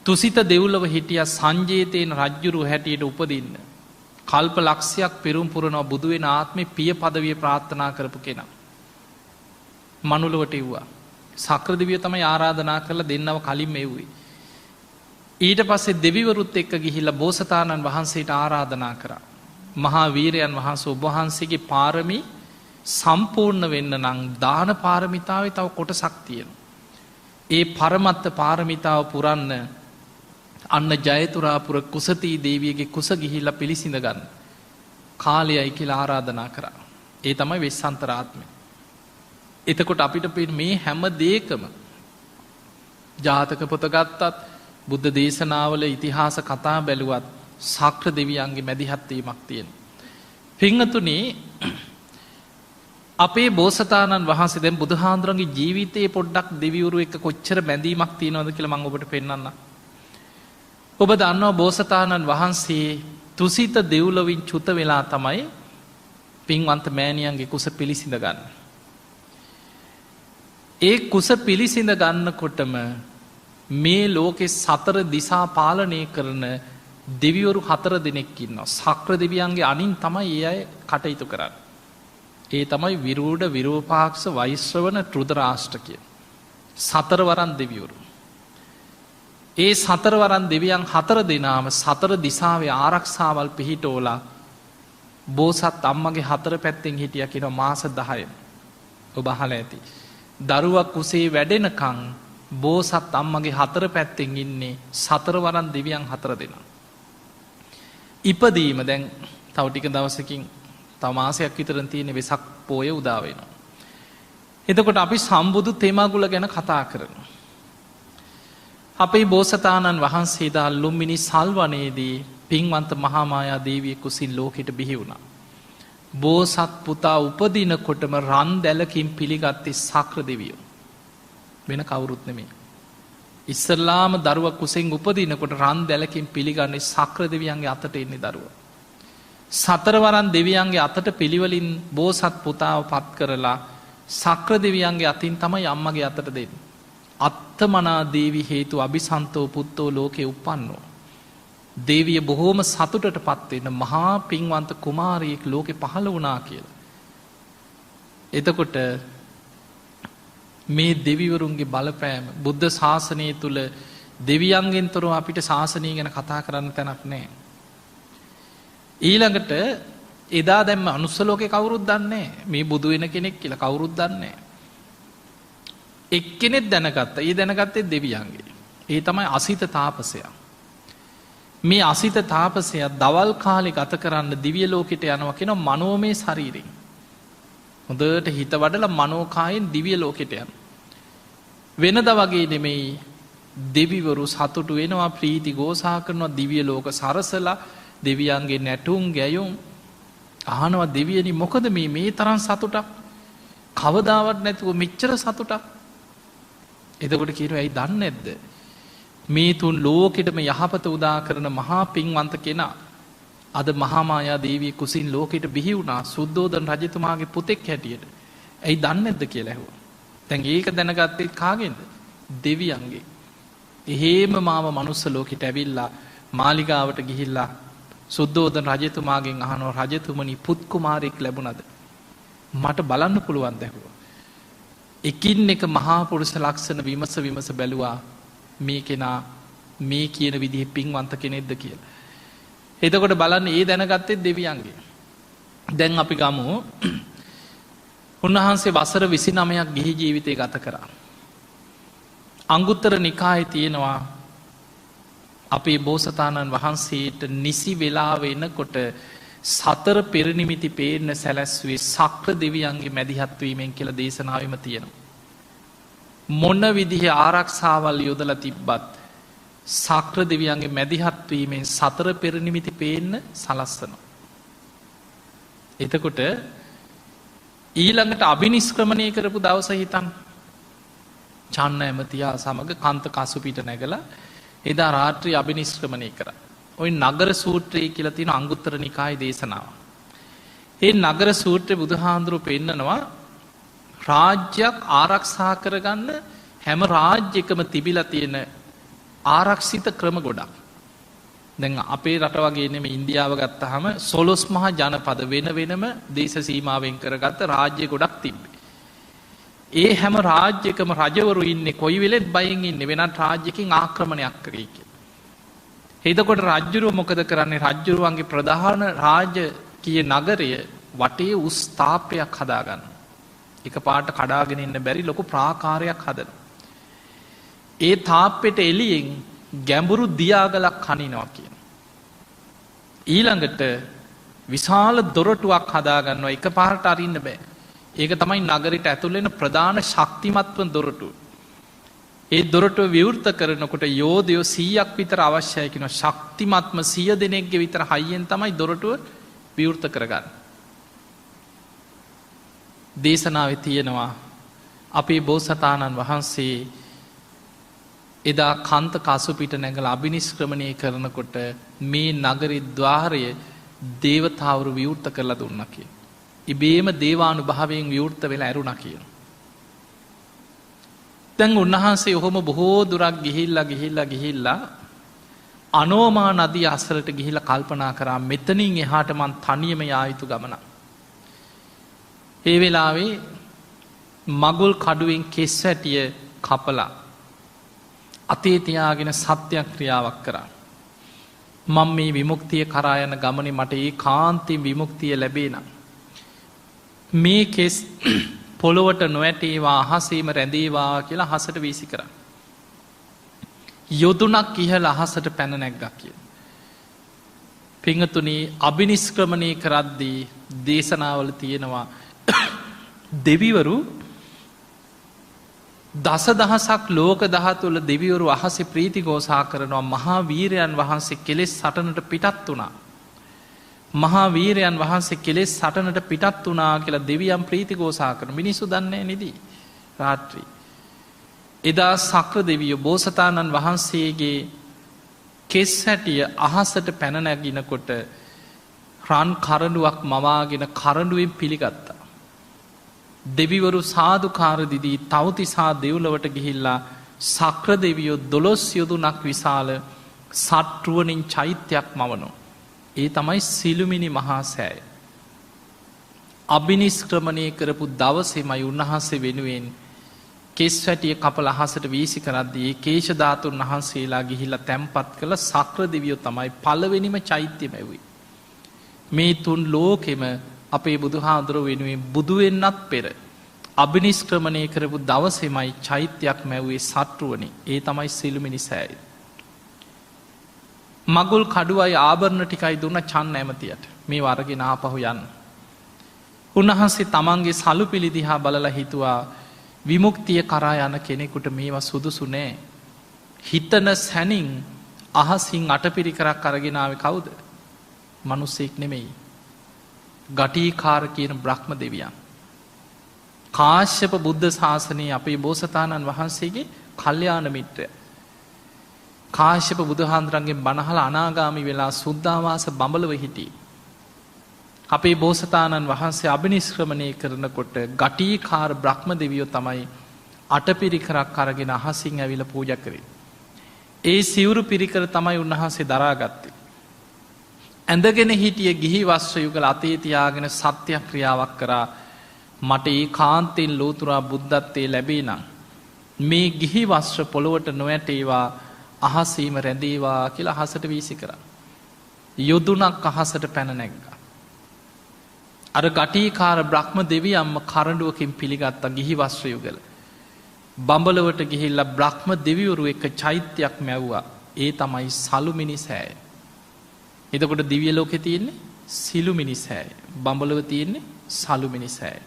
S1: තුසිත දෙව්ලව හිටිය සංජේතයෙන් රජ්ජුරු හැටියට උපදින්න. කල්ප ලක්ෂයක් පෙරුම් පුරනවා බුදුවෙන ආත්මය පිය පදවිය ප්‍රාර්ථනා කරපු කෙනා. මනුලොවට එව්වා. සක්‍රදිවිය තමයි ආරාධනා කරලා දෙන්නව කලින් එව්වේ. ඊට පස්සේ දෙවිවරුත් එක්ක ගිහිල්ලා බෝසතාණන් වහන්සේට ආරාධනා කරා. මහා වීරයන් වහන්සේ ඔබවහන්සේගේ පාරමී සම්පූර්ණ වෙන්න නං දාන පාරමිතාව තව කොටසක් තියෙන. ඒ පරමත්ත පාරමිතාව පුරන්න අන්න ජයතුරාපුර කුසතිී දේවියගේ කුස ගිහිල්ල පිළිසිඳ ගන්න. කාලයයි කියලා ආරාධනා කරා. ඒ තමයි වෙස්සන්තරාත්මය. එතකොට අපිට පෙන් මේ හැම දේකම ජාතක පොතගත්තත් බුද්ධ දේශනාවල ඉතිහාස කතා බැලුවත් සක්‍ර දෙවියන්ගේ මැදිහත්වීමක් තියෙන. පිංහතුනේ අපේ බෝසතාණන් වහන්සේ දැන් බුදුහාන්දුරන්ගේ ජීවිතයේ පොඩ්ඩක් දෙවිවරු එක කොච්චර බැඳීමක් තියෙනවද කියලා මං ඔබට පෙන්වන්න. ඔබ දන්නවා බෝසතාණන් වහන්සේ තුසිත දෙව්ලොවින් චුත වෙලා තමයි පින්වන්ත මෑණියන්ගේ කුස පිළිසිඳ ගන්න. ඒ කුස පිළිසිඳ ගන්නකොටම මේ ලෝකෙ සතර දිසා පාලනය කරන දෙවිවරු 4 දෙනෙක් ඉන්නවා. සක්‍ර දෙවියන්ගේ අනින් තමයි ඒ අය කටයුතු කරන්න. ඒ තමයි විරූඩ විරූපාක්ෂ වෛශ්‍රවන ටෘදරාෂ්ට කිය. 4 වරන් දෙවිවරු. ඒ 4 වරන් දෙවියන් 4 දෙනාම 4 දිසාවේ ආරක්ෂාවල් පිහිටෝලා බෝසත් අම්මගේ 4 පැත්තෙන් හිටිය කියන මාස 10. ඔබ අහලා ඇති. දරුවක් කුසේ වැඩෙනකං බෝසත් අම්මගේ 4 පැත්තෙන් ඉන්නේ 4 වරන් දෙවියන් 4 දෙනා. ඉපදීම දැන් තව ටික දවසකින් තව මාසයක් විතර තියෙන වෙසක් පෝය උදා වෙනවා. එතකොට අපි සම්බුදු තෙමගුල ගැන කතා කරනවා. අපේ බෝසතාණන් වහන්සේ දා ලුම්බිනි සල්වනයේදී පින්වන්ත මහාමායා දේවිය කුසින් ලෝකෙට බිහි වුණා. බෝසත් පුතා උපදිනකොටම රන් දැලකින් පිළිගත්තේ සක්‍ර දෙවියෝ. වෙන කවුරුත් නෙමේ. ඉස්සල්ලාම දරුවක් කුසෙන් උපදිනකොට රන් දැලකින් පිළිගන්නේ සක්‍ර දෙවියන්ගේ අතට එන්නේ දරුව. 4 වරන් දෙවියන්ගේ අතට පිළිවලින් බෝසත් පුතාව පත් කරලා සක්‍ර දෙවියන්ගේ අතින් තමයි අම්මගේ අතට දෙන්නේ. අත්තමනා දේවි හේතු අභිසන්තෝ පුත්තෝ ලෝකෙ උපන්නෝ. දේවිය බොහෝම සතුටට පත්වෙන්න මහා පින්වන්ත කුමාරයෙක් ලෝකෙ පහළ වුණා කියලා. එතකොට මේ දෙවිවරුන්ගේ බලපෑම බුද්ධ ශාසනය තුළ දෙවියන්ගෙන් තොරව අපිට ශාසනය ගැන කතා කරන්න තැනක් නෑ. ඊළඟට එදා දැම්ම අනුස්සලෝකෙ කවුරුත් දන්නේ මේ බුදු වෙන කෙනෙක් කියලා කවුරුත් දන්නේ. එක්කෙනෙක් දැනගත්ත ඒ දැනගත්තේ දෙවියන්ගේ. ඒ තමයි අසිත තාපසයක්. මේ අසිත තාපසයක් දවල් කාලෙ ගත කරන්න දිවිය ලෝකෙට යනවා කෙන මනෝමය ශරීරෙන්. හොඳට හිත වඩල මනෝකායෙන් දිවිය ලෝකෙට යන. වෙනද වගේ නෙමෙයි දෙවිවරු සතුටු වෙනවා ප්‍රීති ගෝසා කරනවා දිවිය ලෝක සරසලා දෙවියන්ගේ නැටුම් ගැයුම් අහනවා දෙවියනි මොකද මේ තරම් සතුටක් කවදාවත් නැතුව මෙච්චර සතුටක්. එතකොට කියනවා ඇයි දන්නේ නැද්ද? මේ තුන් ලෝකෙටම යහපත උදා කරන මහා පින්වන්ත කෙනා අද මහාමායා දේවිය කුසින් ලෝකෙට බිහි වුණා සුද්ධෝදන රජතුමාගේ පුතෙක් හැටියට. ඇයි දන්නේ නැද්ද කියලා ඇහුවා. දැන් ඒක දැනගත්තේ කාගෙන්ද? දෙවියන්ගේ. එහෙම මාව මනුස්ස ලෝකෙට ඇවිල්ලා මාලිගාවට ගිහිල්ලා සුද්ධෝදන රජතුමාගෙන් අහනවා රජතුමනි පුත් කුමාරයෙක් ලැබුණද? මට බලන්න පුළුවන් දැහුවා. එකින් එක මහා පුරුෂ ලක්ෂණ විමස බැලුවා මේ කෙනා මේ කියන විදිහ පින්වන්ත කෙනෙක්ද කියලා. එතකොට බලන්න ඒ දැනගත්තේ දෙවියන්ගේ. දැන් අපි ගමු උන්වහන්සේ වසර 29ක් ගිහි ජීවිතය ගත කරා. අංගුත්තර නිකායේ තියෙනවා අපේ බෝසතාණන් වහන්සේට නිසි වෙලාව එනකොට 4 පෙරනිමිති පේන්න සැලැස්වේ සක්‍ර දෙවියන්ගේ මැදිහත්වීමෙන් කියලා දේශනාවෙම තියෙනවා. මොන විදිහ ආරක්ෂාවල් යොදලා තිබ්බත් සක්‍ර දෙවියන්ගේ මැදිහත්වීමෙන් සතර පෙරනිමිති පේන්න සලස්සනවා. එතකොට ඊළඟට අභිනිස්ක්‍රමණය කරපු දවස හිතන් චන්න ඇමතියා සමඟ කන්ත කසුපිට නැගලා එදා රාත්‍රී අභිනිස්ක්‍රමණය කර. ඔයි නගර සූත්‍රයේ කියලා තියෙන අංගුත්තර නිකායේ දේශනාව. ඒ නගර සූත්‍රය බුදුහාඳුරු පෙන්නනවා රාජ්‍යයක් ආරක්ෂා කරගන්න හැම රාජ්‍යකම තිබිලා තියෙන ආරක්ෂිත ක්‍රම ගොඩක්. දැන් අපේ රට වගේ නෙම ඉන්දියාව ගත්තහම සොලොස් මහා ජනපද වෙන වෙනම දේශ සීමාවෙන් කරගත්ත රාජ්‍ය ගොඩක් තිබ්බේ. ඒ හැම රාජ්‍යකම රජවරු ඉන්න කොයි වෙලෙත් බයෙන් ඉන්න වෙනත් රාජ්‍යකින් ආක්‍රමණයක් කරේ කියලා. එතකොට රජ්ජුරුව මොකද කරන්නේ රජ්ජුරුවන්ගේ ප්‍රධාන රාජකීය නගරය වටේ උස් තාප්පයක් හදාගන්න. එක පාට කඩාගෙන ඉන්න බැරි ලොකු ප්‍රාකාරයක් හදන. ඒ තාප්පෙට එලියෙන් ගැඹුරු දියාගලක් කනිනවා කියන. ඊළඟට විශාල දොරටුවක් හදාගන්නවා එක පාරට අරින්න බෑ. ඒක තමයි නගරට ඇතුළෙන ප්‍රධාන ශක්තිමත්ව දොරටු. ඒ දොරටුව විවෘත කරනකොට යෝධයෝ 100ක් විතර අවශ්‍යයි කියන ශක්තිමත්ම 100 දෙනෙක්ගේ විතර හයියෙන් තමයි දොරටුව විවෘත කරගන්න. දේශනාවේ තියෙනවා අපේ බෝසතාණන් වහන්සේ එදා කන්ත කසුපිට නැගල අභිනිස්ක්‍රමණය කරනකොට මේ නගරි ద్వාරය දේවතාවරු විවෘත කරලා දුන්න කිය. ඉබේම දේවානු භාවයෙන් විවෘත වෙලා ඇරුණ කියන. දැන් උන්වහන්සේ ඔහොම බොහෝ දුරක් ගිහිල්ලා අනෝමා නදී අසරට ගිහිල කල්පනා කරා මෙතනින් එහාට මන් තනියම යායුතු ගමන. ඒ වෙලාවේ මගුල් කඩුවෙන් කෙස් වැටිය කපලා අතේ තියාගෙන සත්‍යයක් ක්‍රියාවක් කරා. මං මේ විමුක්තිය කරායන ගමන මට ඒ කාන්තින් විමුක්තිය ලැබේනම්. මේ කෙස් පොළොවට නොවැටේවා අහසේම රැඳේවා කියලා හසට වීසි කර. යොදුනක් ඉහල අහසට පැන නැග්ගක් කිය. පිංහතුනී අභිනිස්ක්‍රමණය කරද්දී දේශනාවල තියෙනවා දෙවිවරු දස දහසක් ලෝක දහතුළ දෙවිවරු අහස ප්‍රීති ගෝසා කරනවා මහා වීරයන් වහන්සේ කෙලෙස් සටනට පිටත් වනා. මහා වීරයන් වහන්සේ කෙලෙස් සටනට පිටත් වනා කියලා දෙවියම් ප්‍රීති ගෝසා කරන මිනිසු දන්නේ නිදී රාත්‍රී. එදා සක්‍ර දෙවියෝ බෝසතාණන් වහන්සේගේ කෙස් හැටිය අහසට පැනනැගිනකොට රන් කරඩුවක් මවාගෙන කරඩුවෙන් පිළිගත්තා. දෙවිවරු සාධකාරදිදී තවතිසා දෙව්ලවට ගිහිල්ලා සක්‍ර දෙවියෝ 12 යොදුනක් විශාල සට්ටුවනින් චෛත්‍යයක් මවනෝ. ඒ තමයි සිළුමිණි මහා සෑය. අභිනිස්ක්‍රමණය කරපු දවසෙමයි උන්වහන්සේ වෙනුවෙන් කෙස් වැටිය කපල අහසට වීසි කරද්දී කේශධාතුන් වහන්සේලා ගිහිල්ලා තැන්පත් කළ සක්‍ර දෙවියෝ තමයි පළවෙනිම චෛත්‍ය මැව්වේ. මේ තුන් ලෝකෙම අපේ බුදුහාදුර වෙනුවෙන් බුදුවෙන්නත් පෙර අභිනිස්ක්‍රමණය කරපු දවසෙමයි චෛත්‍යයක් මැව්වේ සට්ටුවනි. ඒ තමයි සිළුමිණි සෑය. මගුල් කඩුවයි ආභරණ ටිකයි දුන්න චන්න ඇමතියට මේ වරගෙන ආපහු යන්න. උන්වහන්සේ තමන්ගේ සලු පිළිදිහා බලලා හිතුවා විමුක්තිය කරා යන කෙනෙකුට මේවා සුදුසු නෑ. හිතන සැනින් අහසින් අටපිරිකරක් අරගෙනාව කවුද? මනුස්සෙක් නෙමෙයි. ගටීකාර කියන බ්‍රහ්ම දෙවියන්. කාශ්‍යප බුද්ධ ශාසනයේ අපේ බෝසතාණන් වහන්සේගේ කල්්‍යාන මිත්‍රය. කාශ්‍යප බුදුහාන්දුරන්ගේ බණහල අනාගාමි වෙලා සුද්ධවාස බඹලව හිටි. අපේ බෝසතාණන් වහන්සේ අභිනිස්ක්‍රමණය කරනකොට ගටීකාර බ්‍රහ්ම දෙවියෝ තමයි අටපිරිකරක් අරගෙන අහසින් ඇවිල පූජ කරේ. ඒ සිවුරු පිරිකර තමයි උන්වහන්සේ දරාගත්තේ. ඇඳගෙන හිටිය ගිහි වස්්‍ර යුගල අතේ තියාගෙන සත්‍යයක් ක්‍රියාවක් කරා මට ඒ කාන්තෙන් ලෝතුරා බුද්ධත්තේ ලැබේ නම්. මේ ගිහි වස්්‍ර පොළොවට නොවැටේවා අහසීම රැඳේවා කියලා අහසට වීසි කර. යොදුනක් අහසට පැන නැග්ග. අර ගටීකාර බ්‍රහ්ම දෙවියම්ම කරඩුවකින් පිළිගත්තා ගිහි වස්්‍ර යුගල. බඹලවට ගිහිල්ල බ්‍රහ්ම දෙවිවරු එක චෛත්‍යයක් මැව්වා. ඒ තමයි සලුමිනි සෑය. එතකොට දිවිය ලෝකෙ තියෙන්නේ සිළුමිණි සෑය. බඹලව තියෙන්නේ සලුමිණි සෑය.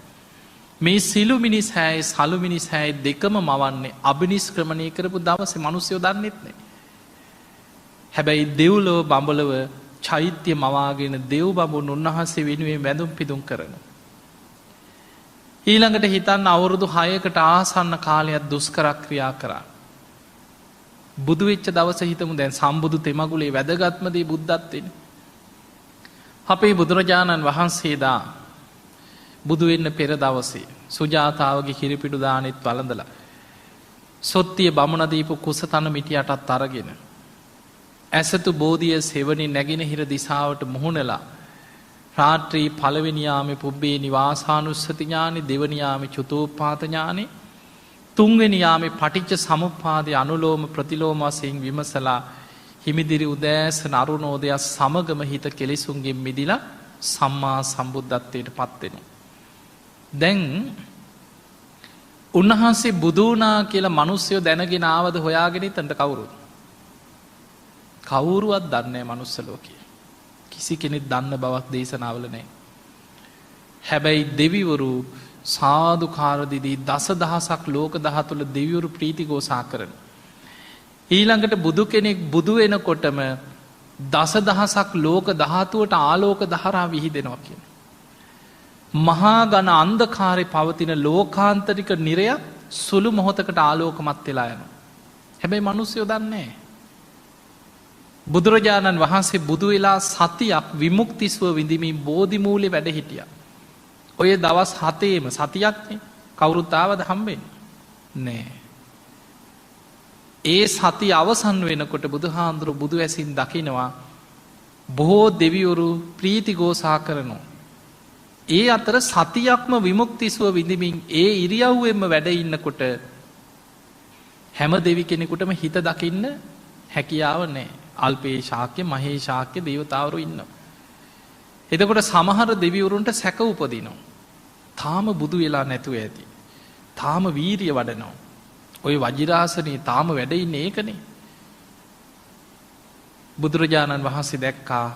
S1: මේ සිළුමිණි සෑය සලුමිණි සෑය දෙකම මවන්නේ අභිනිස්ක්‍රමණය කරපු දවසේ මිනිස්සුયો දන්නෙත් නෑ. හැබැයි දෙව්ලොව බඹලව චෛත්‍ය මවාගෙන දෙව් බඹුන් උන්වහන්සේ වෙනුවෙන් වැඳුම් පිදුම් කරන. ඊළඟට හිතන්න අවුරුදු 6කට ආසන්න කාලයක් දුෂ්කරක්‍රියා කරා. බුදු වෙච්ච දවස හිතමු දැන් සම්බුදු තෙමගුලේ වැදගත්ම දේ බුද්ධත්වෙන. අපේ බුදුරජාණන් වහන්සේදා බුදු වෙන්න පෙර දවසේ සුජාතාවගේ කිරිපිඩු දානෙත් වළඳලා සොත්තිය බමුණ දීපු කුසතන මිටියටත් අරගෙන ඇසතු බෝධිය සෙවණින් නැගෙනහිර දිසාවට මුහුණලා රාත්‍රී පළවෙනි යාමේ පුබ්බේ නිවාසානුස්සති ඥානෙ, දෙවැනි යාමේ චතුෝපපාත ඥානෙ, තුන්වෙනි යාමේ පටිච්ච සමුප්පාදේ අනුලෝම ප්‍රතිලෝම වශයෙන් විමසලා හිමිදිරි උදෑසන අරුණෝදය සමගම හිත කෙලෙසුන්ගෙන් මිදිලා සම්මා සම්බුද්ධත්වයට පත් වෙනවා. දැන් උන්වහන්සේ බුදු වුණා කියලා මිනිස්සුયો දැනගෙන ආවද හොයාගෙන ඉතන්ට කවුරුද? කවුරුවත් දන්නේ නැහැ මනුස්ස ලෝකේ. කිසි කෙනෙක් දන්න බවක් දේශනාවල නැහැ. හැබැයි දෙවිවරු සාදුකාර දීදී දසදහසක් ලෝක දහතුල දෙවිවරු ප්‍රීතිഘോഷා කරන. ඊළඟට බුදු කෙනෙක් බුදු වෙනකොටම දසදහසක් ලෝක ධාතුවට ආලෝක දහරා විහිදෙනවා කියන. මහා ඝන අන්ධකාරේ පවතින ලෝකාන්තරික නිරයක් සුළු මොහොතකට ආලෝකමත් වෙලා යනවා. හැබැයි මිනිස්සුયો දන්නේ නැහැ. බුදුරජාණන් වහන්සේ බුදු වෙලා සතියක් විමුක්තිස්ව විඳිමින් බෝධි මූලේ වැඩ හිටියා. ඔය දවස් 7ේම සතියක්නේ කවුරුත් ආවද හම්බෙන්නේ නෑ. ඒ සතිය අවසන් වෙනකොට බුදුහාඳුරු බුදු ඇසින් දකිනවා බොහෝ දෙවිවරු ප්‍රීතිഘോഷා කරනවා. ඒ අතර සතියක්ම විමුක්තිස්ව විඳිමින් ඒ ඉරියව්වෙම වැඩ ඉන්නකොට හැම දෙවි කෙනෙකුටම හිත දකින්න හැකියාව නැහැ. අල්පේ ශාක්‍ය, මහේ ශාක්‍ය දේවතාවරු ඉන්නවා. එතකොට සමහර දෙවිවරුන්ට සැක උපදිනවා. තාම බුදු වෙලා නැතුව ඇති. තාම වීරිය වඩනවා. ඔය වජිරාසනේ තාම වැඩ ඉන්නේ ඒකනේ. බුදුරජාණන් වහන්සේ දැක්කා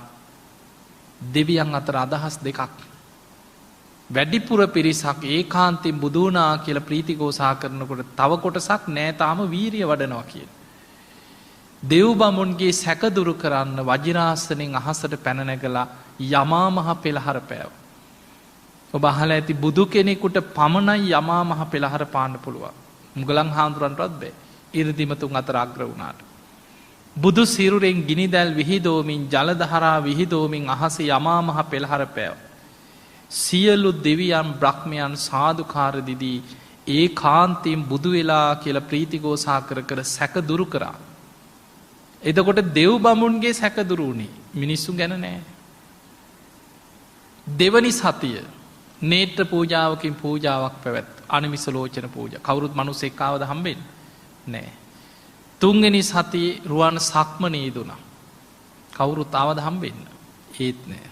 S1: දෙවියන් අතර අදහස් දෙකක්. වැඩිපුර පිරිසක් ඒකාන්තයෙන් බුදු වුණා කියලා ප්‍රීතිഘോഷා කරනකොට තව කොටසක් නෑ තාම වීරිය වඩනවා කියලා. දෙව් බමුණුගේ සැක දුරු කරන්න වජිරාසනෙන් අහසට පැන නැගලා යමා මහ පෙළහර පෑව. ඔබ අහලා ඇති බුදු කෙනෙකුට පමණයි යමා මහ පෙළහර පාන්න පුළුවන්. මුගලන් හාමුදුරන්ටවත් බෑ. 이르දිමතුන් අතර අග්‍ර වුණාට. බුදු සිරුරෙන් ගිනිදැල් විහිදෝමින් ජල දහරා විහිදෝමින් අහසේ යමා මහ පෙළහර පෑව. සියලු දෙවියන් බ්‍රහ්මයන් සාදුකාර දිදී ඒකාන්තයෙන් බුදු වෙලා කියලා ප්‍රීතිഘോഷා කර කර සැක දුරු කරා. එතකොට දෙව් බමුණුගේ සැක දුරු වුණේ මිනිස්සු ගැන නෑ. දෙවනි සතිය නේත්‍ර පූජාවකින් පූජාවක් පැවැත් අනිමිස ලෝචන පූජා. කවුරුත් මිනිස්සෙක් ආවද හම්බෙන්නේ නෑ. තුන්වෙනි සතියේ රුවන් සක්මනේ දුනා. කවුරුත් ආවද හම්බෙන්න ඒත් නෑ.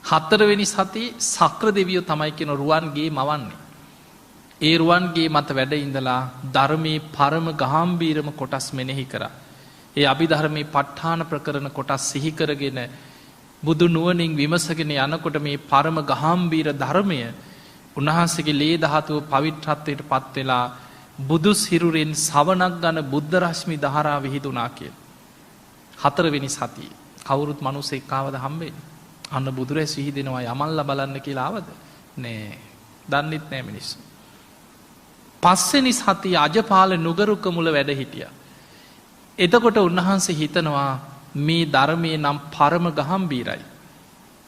S1: හතරවෙනි සතියේ සක්‍ර දෙවියෝ තමයි කියන රුවන්ගේ මවන්නේ. ඒ රුවන්ගේ මත වැඩ ඉඳලා ධර්මයේ පරම ගාම්භීරම කොටස් මෙනෙහි කරා. ඒ අභිධර්මයේ ප ဋ ාණ ප්‍රකරණ කොටස් සිහි කරගෙන බුදු නුවණින් විමසගෙන යනකොට මේ පරම ගාම්භීර ධර්මය උන්වහන්සේගේ ලේ ධාතුව පවිත්‍රත්වයට පත් වෙලා බුදු සිරුරෙන් සවනක් ගන්න බුද්ධ රශ්මි දහරා විහිදුණා කියලා. හතරවෙනි සතියේ කවුරුත් මිනිස්සෙක් ආවද හම්බෙන්නේ? අන්න බුදුරැස් විහිදෙනවා යමල්ලා බලන්න කියලා ආවද? නෑ. දන්නෙත් නෑ මිනිස්සු. පස්වෙනි සතියේ අජපාල නුගරුක මුල වැඩ හිටියා. එතකොට උන්වහන්සේ හිතනවා මේ ධර්මයේ නම් පරම ගාම්භීරයි.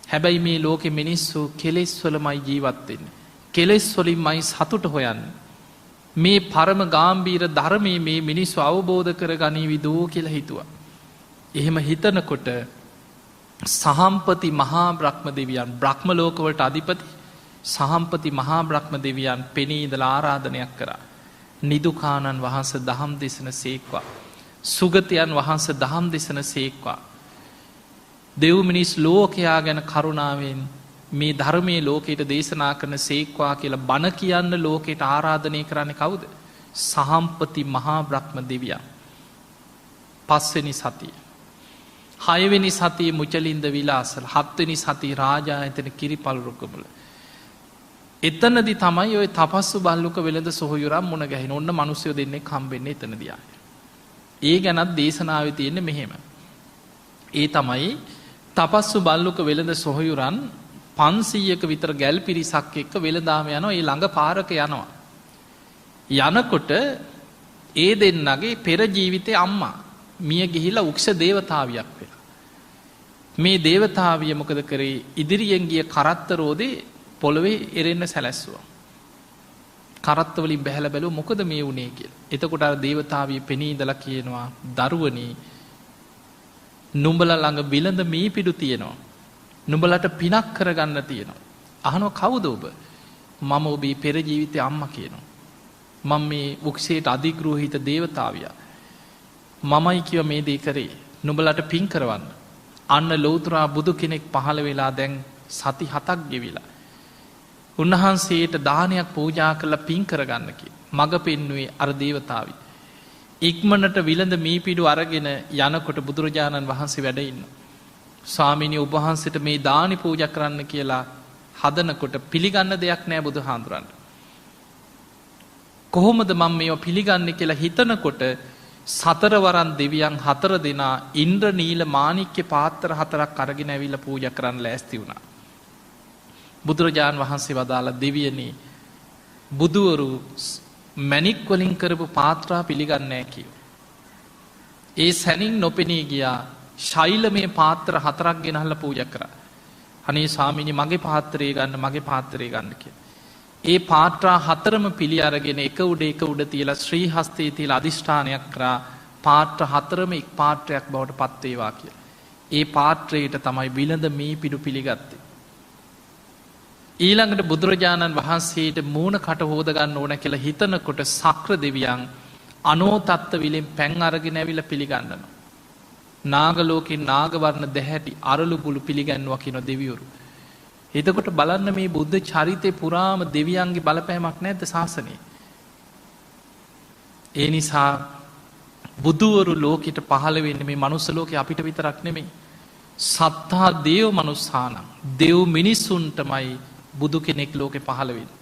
S1: හැබැයි මේ ලෝකෙ මිනිස්සු කෙලෙස් වලමයි ජීවත් වෙන්නේ. කෙලෙස් වලින්මයි සතුට හොයන්නේ. මේ පරම ගාම්භීර ධර්මයේ මේ මිනිස්සු අවබෝධ කරගනීවි දෝ කියලා හිතුවා. එහෙම හිතනකොට සහම්පති මහා බ්‍රහ්ම දෙවියන් බ්‍රහ්ම ලෝකවලට අධිපති සහම්පති මහා බ්‍රහ්ම දෙවියන් පෙනී ඉඳලා ආරාධනයක් කරා. නිදුකානන් වහන්සේ දහම් දෙසන සේක්වා. සුගතයන් වහන්සේ දහම් දෙසන සේක්වා. දෙව් මිනිස් ලෝකයා ගැන කරුණාවෙන් මේ ධර්මයේ ලෝකයට දේශනා කරන සේක්වා කියලා බණ කියන්න ලෝකයට ආරාධනය කරන්නේ කවුද? සහම්පති මහා බ්‍රහ්ම දෙවියන්. පස්වෙනි සතිය. හයවෙනි සතියේ මුචලින්ද විලාසල. හත්වෙනි සතියේ රාජායතන කිරිපල්රුකමුල. එතනදි තමයි ඔය තපස්සු බල්ලුක වෙළඳ සොහොයුරන් මුණ ගැහෙන. ඔන්න මිනිස්සු දෙන්නෙක් හම්බෙන්නේ එතනදී ආයේ. ඒ ගැනත් දේශනාව තියෙන්නේ මෙහෙම. ඒ තමයි තපස්සු බල්ලුක වෙළඳ සොහයුරන් 500ක විතර ගැල් පිරිසක් එක්ක වෙළඳාම යනවා. ඒ ළඟ පාරක යනවා. යනකොට ඒ දෙන්නගේ පෙර ජීවිතේ අම්මා මිය ගිහිලා උක්ෂ දේවතාවියක් වෙලා. මේ දේවතාවිය මොකද කරේ? ඉදිරියෙන් ගිය කරත්ත රෝදේ පොළවේ එරෙන්න සැලැස්සුවා. කරත්ත වලින් බැහැලා බැලුවා මොකද මේ වුනේ කියලා. එතකොට අර දේවතාවිය පෙනී ඉඳලා කියනවා දරුවනි නුඹලා ළඟ බිලඳ මීපිඩු තියෙනවා. නුඹලට පිනක් කරගන්න තියෙනවා. අහනවා කවුද ඔබ? මම ඔබේ පෙර ජීවිතේ අම්මා කියනවා. මම මේ වෘක්ෂයට අධිග්‍රහිත දේවතාවියා. මමයි කිව මේ දේ කරේ. නුඹලට පින් කරවන්න. අන්න ලෞතුරා බුදු කෙනෙක් පහළ වෙලා දැන් සති 7ක් ගෙවිලා. උන්වහන්සේට දානයක් පූජා කරලා පින් කරගන්න කිය. මඟ පෙන්නුවේ අර දේවතාවි. ඉක්මනට විලඳ මීපිඩු අරගෙන යනකොට බුදුරජාණන් වහන්සේ වැඩ ඉන්නවා. ස්වාමීනි ඔබ වහන්සේට මේ දානි පූජා කරන්න කියලා හදනකොට පිළිගන්න දෙයක් නෑ බුදුහාඳුරන්ට. කොහොමද මම මේවා පිළිගන්නේ කියලා හිතනකොට සතරවරන් දෙවියන් 4 දෙනා ඉන්ද්‍ර නීල මාණික්‍ය පාත්‍ර 4ක් අරගෙන ඇවිල්ලා පූජා කරන්න ලෑස්ති වුණා. බුදුරජාණන් වහන්සේ වදාලා දෙවියනි බුදුවරු මැණික් වලින් කරපු පාත්‍රා පිළිගන්නේ නැහැ කිව්වා. ඒ සැනින් නොපෙනී ගියා. ශෛලමේ පාත්‍ර 4ක් ගෙනහල්ලා පූජා කරා. අනේ ස්වාමීනි මගේ පාත්‍රය ගන්න මගේ පාත්‍රය ගන්න කියලා. ඒ පාත්‍රා 4ම පිළි අරගෙන එක උඩ තියලා ශ්‍රී හස්තයේ තියලා අදිෂ්ඨානයක් කරා පාත්‍ර 4ම එක් පාත්‍රයක් බවට පත් වේවා කියලා. ඒ පාත්‍රයට තමයි විලඳ මේ පිඩු පිළිගත්තේ. ඊළඟට බුදුරජාණන් වහන්සේට මූණ කට හොද ගන්න ඕන කියලා හිතනකොට සක්‍ර දෙවියන් අනෝතත්ත විලෙන් පැන් අරගෙන ඇවිල්ලා පිළිගන්නවා. නාගලෝකේ නාගවර්ණ දැහැටි අරලු බුළු පිළිගන්නවා කියන දෙවිවරු. එතකොට බලන්න මේ බුද්ධ චරිතේ පුරාම දෙවියන්ගේ බලපෑමක් නැද්ද ශාසනයේ? ඒ නිසා බුදුවරු ලෝකෙට පහළ වෙන්නේ මේ මනුස්ස ලෝකේ අපිට විතරක් නෙමෙයි. සත්තා දේව මනුස්සානම් දෙව් මිනිසුන්ටමයි බුදු කෙනෙක් ලෝකෙ පහළ වෙන්නේ.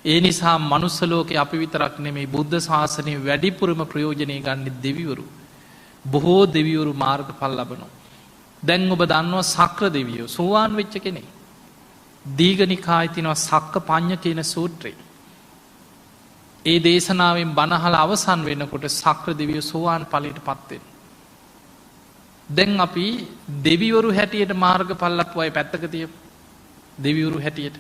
S1: ඒ නිසා මනුස්ස ලෝකේ අපි විතරක් නෙමෙයි බුද්ධ ශාසනය වැඩිපුරම ප්‍රයෝජනය ගන්න දෙවිවරු. බොහෝ දෙවිවරු මාර්ගඵල ලබනවා. දැන් ඔබ දන්නවා සක්‍ර දෙවියෝ සෝවාන් වෙච්ච කෙනෙක්. දීඝනිකායේ තියෙනවා සක්ක පඤ්ඤ කියන සූත්‍රය. ඒ දේශනාවෙන් බණ අහලා අවසන් වෙනකොට සක්‍ර දෙවියෝ සෝවාන් ඵලයටපත් වෙනවා. දැන් අපි දෙවිවරු හැටියට මාර්ගඵල ලැබුව අය පැත්තක තියමු. දෙවිවරු හැටියට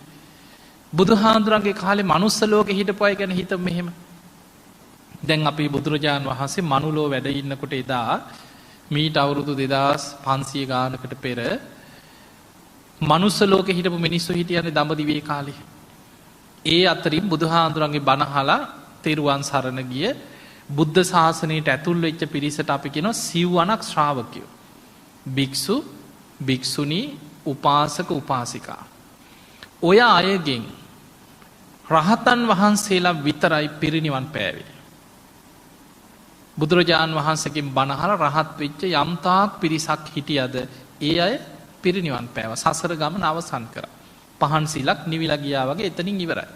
S1: බුදුහාඳුරන්ගේ කාලේ මනුස්ස ලෝකෙ හිටපු අය ගැන හිතමු මෙහෙම. දැන් අපි බුදුරජාණන් වහන්සේ මනුලෝ වැඩ ඉන්නකොට එදා මීට අවුරුදු 2500 ගානකට පෙර මනුස්ස ලෝකෙ හිටපු මිනිස්සු හිටියන්නේ දඹදිවේ කාලේ. ඒ අතරින් බුදුහාඳුරන්ගේ බණ අහලා තෙරුවන් සරණ ගිය බුද්ධ ශාසනයට ඇතුල් වෙච්ච පිරිසට අපි කියනවා සිව්වණක් ශ්‍රාවකයෝ. භික්ෂු, භික්ෂුණී, උපාසක, උපාසිකා. ඔය අයගෙන් රහතන් වහන්සේලා විතරයි පිරිනිවන් පෑවේ. බුදුරජාණන් වහන්සේගෙන් බණ අහලා රහත් වෙච්ච යම්තාක් පිරිසක් හිටියද ඒ අය පිරිනිවන් පෑවා. සසර ගමන අවසන් කරා. පහන් සිලක් නිවිලා ගියා වගේ එතනින් ඉවරයි.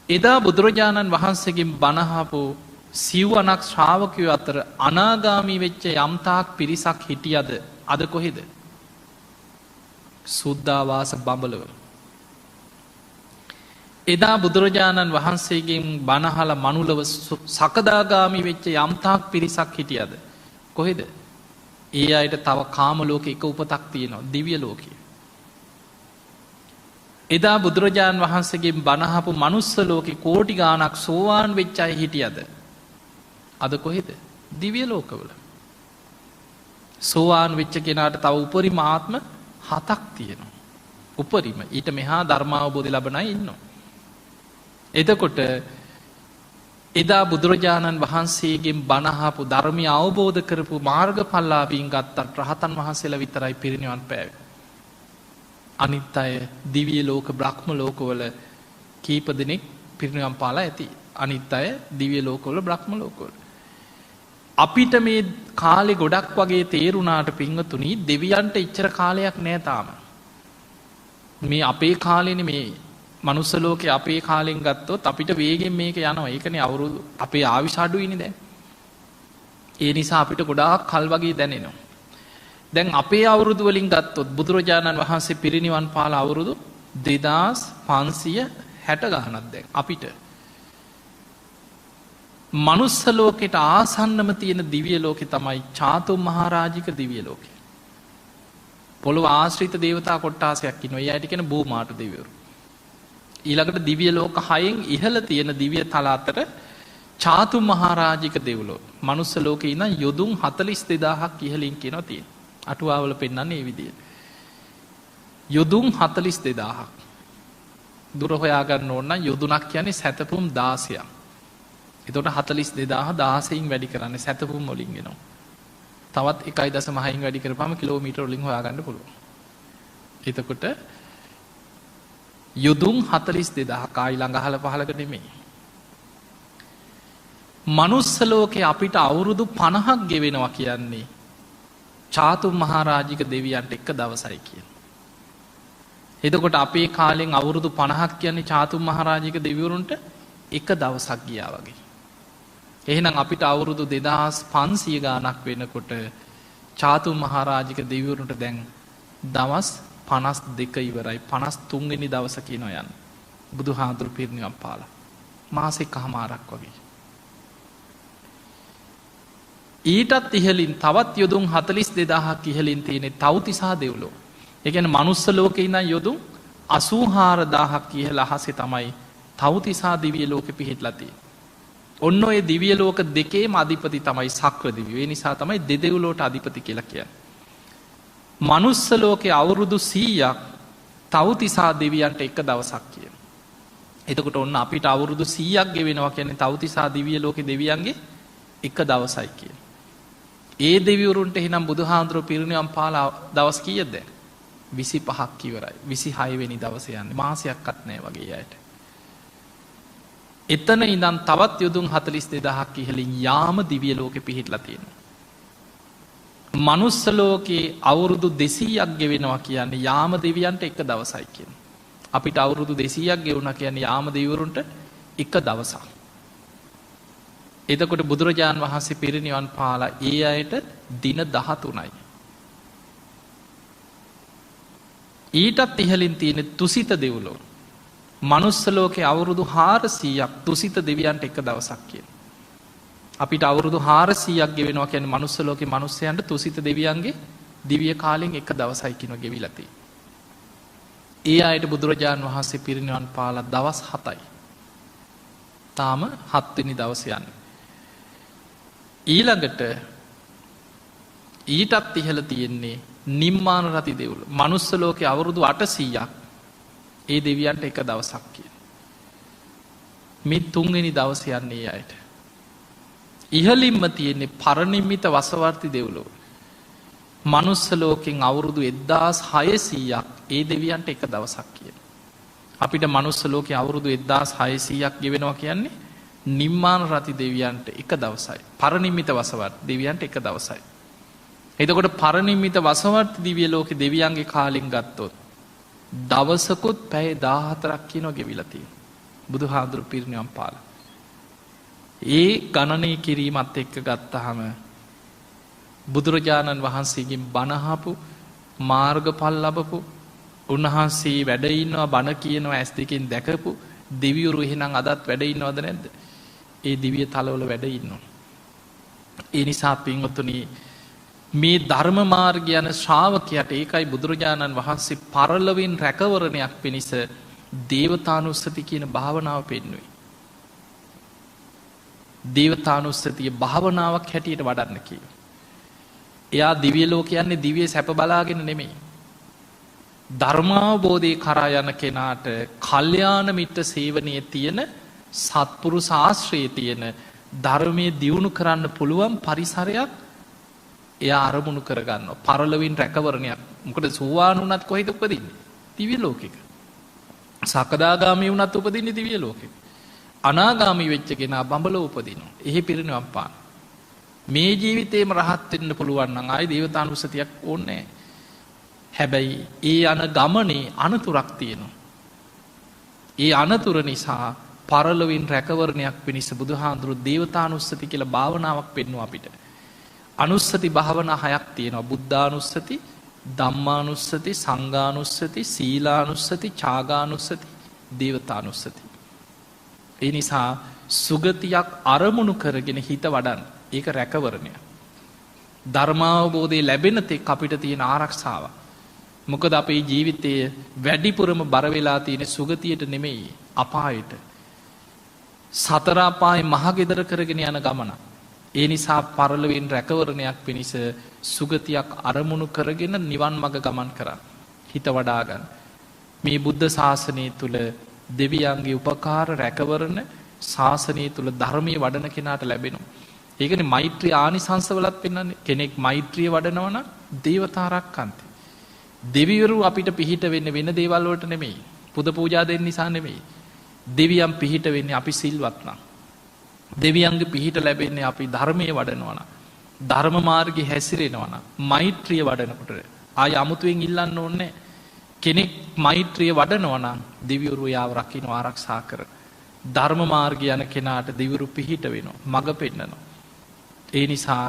S1: එදා බුදුරජාණන් වහන්සේගෙන් බණ අහපු සිව්වණක් ශ්‍රාවකයෝ අතර අනාගාමී වෙච්ච යම්තාක් පිරිසක් හිටියද අද කොහෙද? සුද්ධාවාස බඹලව. එදා බුදුරජාණන් වහන්සේගෙන් බණ අහලා මනුලව සකදාගාමී වෙච්ච යම්තාක් පිරිසක් හිටියද කොහෙද? ඒ අයට තව කාම ලෝකෙ එක උපතක් තියෙනවා, දිව්‍ය ලෝකේ. එදා බුදුරජාණන් වහන්සේගෙන් බණ අහපු මනුස්ස ලෝකේ කෝටි ගාණක් සෝවාන් වෙච්ච අය හිටියද අද කොහෙද? දිව්‍ය ලෝකවල. සෝවාන් වෙච්ච කෙනාට තව උපරිම ආත්ම 7ක් තියෙනවා. උපරිම ඊට මෙහා ධර්මාවබෝධය ලබන අය ඉන්නවා. එතකොට එදා බුදුරජාණන් වහන්සේගෙන් බණ අහපු ධර්මය අවබෝධ කරපු මාර්ගඵලලාභීන් ගත්තත් රහතන් වහන්සේලා විතරයි පිරිනිවන් පෑවේ. අනිත් අය දිව්‍ය ලෝක බ්‍රහ්ම ලෝකවල කීප දෙනෙක් පිරිනිවන් පාලා ඇති. අනිත් අය දිව්‍ය ලෝකවල බ්‍රහ්ම ලෝකවල. අපිට මේ කාලේ ගොඩක් වගේ තේරුණාට පින්වතුනි දෙවියන්ට ඉච්චර කාලයක් නෑ තාම. මේ අපේ කාලෙනේ මේ මනුස්ස ලෝකේ අපේ කාලෙන් ගත්තොත් අපිට වේගෙන් මේක යනවා. ඒකනේ අවුරුදු අපේ ආයුෂ අඩුයිනේ දැන්. ඒ නිසා අපිට ගොඩාක් කල් වගේ දැනෙනවා. දැන් අපේ අවුරුදු වලින් ගත්තොත් බුදුරජාණන් වහන්සේ පිරිනිවන් පාල අවුරුදු 2560 ගානක් දැන් අපිට. මනුස්ස ලෝකෙට ආසන්නම තියෙන දිව්‍ය ලෝකෙ තමයි චාතුම් මහරජික දිව්‍ය ලෝකෙ. පොළොව ආශ්‍රිත දේවතා කොට්ටාසයක් ඉන්නවා. ඒ අයට කියන භූමාට දෙවිවරු. ඊළඟට දිව්‍ය ලෝක 6න් ඉහළ තියෙන දිව්‍ය තල අතර චාතුම් මහරජික දෙව්ලොව. මනුස්ස ලෝකේ ඉඳන් යොදුන් 42000ක් ඉහළින් කියනවා තියෙන. අටුවාවල පෙන්වන්නේ මේ විදියට. යොදුන් 42000ක්. දුර හොයාගන්න ඕන නම් යොදුනක් කියන්නේ සැතපුම් 16ක්. එතකොට 42000 16න් වැඩි කරන්නේ සැතපුම් වලින් එනවා. තවත් 1.6න් වැඩි කරපුවම කිලෝමීටර වලින් හොයාගන්න පුළුවන්. එතකොට යොදුන් 42000ක් ආයි ළඟ අහල පහලක නෙමෙයි. මනුස්ස ලෝකේ අපිට අවුරුදු 50ක් ගෙවෙනවා කියන්නේ චාතුම් මහරජික දෙවියන්ට එක දවසයි කියන. එතකොට අපේ කාලෙන් අවුරුදු 50ක් කියන්නේ චාතුම් මහරජික දෙවිවරුන්ට එක දවසක් ගියා වගේ. එහෙනම් අපිට අවුරුදු 2500 ගානක් වෙනකොට චාතුම් මහරජික දෙවිවරුන්ට දැන් දවස් 52 ඉවරයි. 53 වෙනි දවස කියනවා යන්නේ. බුදුහාඳුරු පිරිනිවන් පාලා. මාසෙකමාරක් වගේ. ඊටත් ඉහලින් තවත් යොදුන් 42000ක් ඉහලින් තියෙන තව්තිසා දෙව්ලොව. ඒ කියන්නේ මනුස්ස ලෝකේ ඉඳන් යොදුන් 84000ක් ඉහළ අහසේ තමයි තව්තිසා දිව්‍ය ලෝකෙ පිහිටලා තියෙන්නේ. ඔන්න ඔය දිව්‍ය ලෝක දෙකේම අධිපති තමයි සක්‍ර දිව්‍යය. ඒ නිසා තමයි දෙදෙව්ලොවට අධිපති කියලා කියන්නේ. මනුස්ස ලෝකේ අවුරුදු 100ක් තව්තිසා දෙවියන්ට එක දවසක් කියන. එතකොට ඔන්න අපිට අවුරුදු 100ක් ගෙවෙනවා කියන්නේ තව්තිසා දිව්‍ය ලෝකේ දෙවියන්ගේ එක දවසයි කියන. ඒ දෙවිවරුන්ට එහෙනම් බුදුහාඳුරෝ පිරිනිවන් පාලා දවස් කීයද? 25ක් ඉවරයි. 26 වෙනි දවසේ යන්නේ. මාසයක්වත් නැහැ වගේ අයට. එතන ඉඳන් තවත් යොදුන් 42000ක් ඉහළින් යාම දිව්‍ය ලෝකෙ පිහිටලා තියෙනවා. මනුස්ස ලෝකේ අවුරුදු 200ක් ගෙවෙනවා කියන්නේ යාම දෙවියන්ට එක දවසයි කියන. අපිට අවුරුදු 200ක් ගෙවුණා කියන්නේ යාම දෙවිවරුන්ට එක දවසක්. එතකොට බුදුරජාණන් වහන්සේ පිරිනිවන් පාලා ඒ අයට දින 13යි. ඊටත් ඉහළින් තියෙන තුසිත දෙව්ලොව. මනුස්ස ලෝකේ අවුරුදු 400ක් තුසිත දෙවියන්ට එක දවසක් කියන. අපිට අවුරුදු 400ක් ගෙවෙනවා කියන්නේ මනුස්ස ලෝකේ මිනිස්සයන්ට තුසිත දෙවියන්ගේ දිව්‍ය කාලෙන් එක දවසයි කියනවා ගෙවිලා තියෙන්නේ. ඒ අයට බුදුරජාණන් වහන්සේ පිරිනිවන් පාලා දවස් 7යි. තාම 7 වෙනි දවසේ යන්නේ. ඊළඟට ඊටත් ඉහළ තියෙන්නේ නිම්මාන රති දෙව්ලොව. මනුස්ස ලෝකේ අවුරුදු 800ක් ඒ දෙවියන්ට එක දවසක් කියන. මේ 3 වෙනි දවසේ යන්නේ ඒ අයට. ඉහළින්ම තියෙන්නේ පරිනිම්මිත වසවර්ති දෙව්ලොව. මනුස්ස ලෝකෙන් අවුරුදු 1600ක් ඒ දෙවියන්ට එක දවසක් කියන. අපිට මනුස්ස ලෝකේ අවුරුදු 1600ක් ගෙවෙනවා කියන්නේ නිම්මාන රති දෙවියන්ට එක දවසයි. පරිනිම්මිත වසවර්ති දෙවියන්ට එක දවසයි. එතකොට පරිනිම්මිත වසවර්ති දිව්‍ය ලෝකේ දෙවියන්ගේ කාලෙන් ගත්තොත් දවසකුත් පැය 14ක් කියනවා ගෙවිලා තියෙනවා. බුදුහාඳුරු පිරිනිවන් පාලා. ඒ ගණනය කිරීමත් එක්ක ගත්තාම බුදුරජාණන් වහන්සේගෙන් බණ අහපු මාර්ගඵල ලැබපු උන්වහන්සේ වැඩ ඉන්නවා බණ කියනවා ඇස් දෙකෙන් දැකපු දෙවිවරු එහෙනම් අදත් වැඩ ඉන්නවද නැද්ද? ඒ දිව්‍ය තලවල වැඩ ඉන්නවා. ඒ නිසා පින්වතුනි මේ ධර්ම මාර්ගය යන ශ්‍රාවකයාට ඒකයි බුදුරජාණන් වහන්සේ පරලොවින් රැකවරණයක් පිණිස දේවතානුස්සති කියන භාවනාව පෙන්වුවේ. දේවතානුස්සතිය භාවනාවක් හැටියට වඩන්න කියලා. එයා දිව්‍ය ලෝක යන්නේ දිව්‍ය සැප බලාගෙන නෙමෙයි. ධර්මාවබෝධය කරා යන කෙනාට කල්යාණ මිත්‍ර සේවනයේ තියෙන සත්පුරුෂ ආශ්‍රයේ තියෙන ධර්මයේ දියුණු කරන්න පුළුවන් පරිසරයක් එයා අරමුණු කරගන්නවා. පරලොවින් රැකවරණයක්. මොකද සෝවාන් වුණත් කොහෙද උපදින්නේ? දිව්‍ය ලෝකෙක. සකදාගාමී වුණත් උපදින්නේ දිව්‍ය ලෝකෙක. අනාගාමී වෙච්ච කෙනා බඹලෝ උපදිනවා. එහි පිරිනිවන් පාන. මේ ජීවිතේම රහත් වෙන්න පුළුවන් නම් ආයේ දේවතානුස්සතියක් ඕනේ නැහැ. හැබැයි ඒ යන ගමනේ අනතුරක් තියෙනවා. ඒ අනතුර නිසා පරලොවින් රැකවරණයක් පිණිස බුදුහාඳුරු දේවතානුස්සති කියලා භාවනාවක් පෙන්වුවා අපිට. අනුස්සති භාවන 6ක් තියෙනවා. බුද්ධානුස්සති, ධම්මානුස්සති, සංඝානුස්සති, සීලානුස්සති, ඡාගානුස්සති, දේවතානුස්සති. ඒ නිසා සුගතියක් අරමුණු කරගෙන හිත වඩන්න. ඒක රැකවරණය. ධර්මාවබෝධය ලැබෙන තෙක් අපිට තියෙන ආරක්ෂාව. මොකද අපේ ජීවිතයේ වැඩිපුරම බර වෙලා තියෙන සුගතියට නෙමෙයි, අපායට. සතර අපායේ මහගෙදර කරගෙන යන ගමන. ඒ නිසා පරලොවෙන් රැකවරණයක් පිණිස සුගතියක් අරමුණු කරගෙන නිවන් මඟ ගමන් කරන්න. හිත වඩා ගන්න. මේ බුද්ධ ශාසනය තුල දෙවියන්ගේ උපකාර රැකවරණ ශාසනය තුල ධර්මයේ වඩන කෙනාට ලැබෙනවා. ඒකනේ මෛත්‍රී ආනිසංසවලත් පෙන්වන්නේ. කෙනෙක් මෛත්‍රිය වඩනවා නම් දේවතාරක්කන්ති. දෙවිවරු අපිට පිහිට වෙන්නේ වෙන දේවල් වලට නෙමෙයි. පුද පූජා දෙන්න නිසා නෙමෙයි. දෙවියන් පිහිට වෙන්නේ අපි සිල්වත් නම්. දෙවියන්ගේ පිහිට ලැබෙන්නේ අපි ධර්මයේ වඩනවා නම්. ධර්ම මාර්ගයේ හැසිරෙනවා නම්. මෛත්‍රිය වඩනකොට ආය අමුතුවෙන් ඉල්ලන්න ඕනේ. කෙනෙක් මෛත්‍රිය වඩනවා නම් දෙවිවරු යාව රකින්න ආරක්ෂා කරන. ධර්ම මාර්ගය යන කෙනාට දෙවිවරු පිහිට වෙනවා. මඟ පෙන්නනවා. ඒ නිසා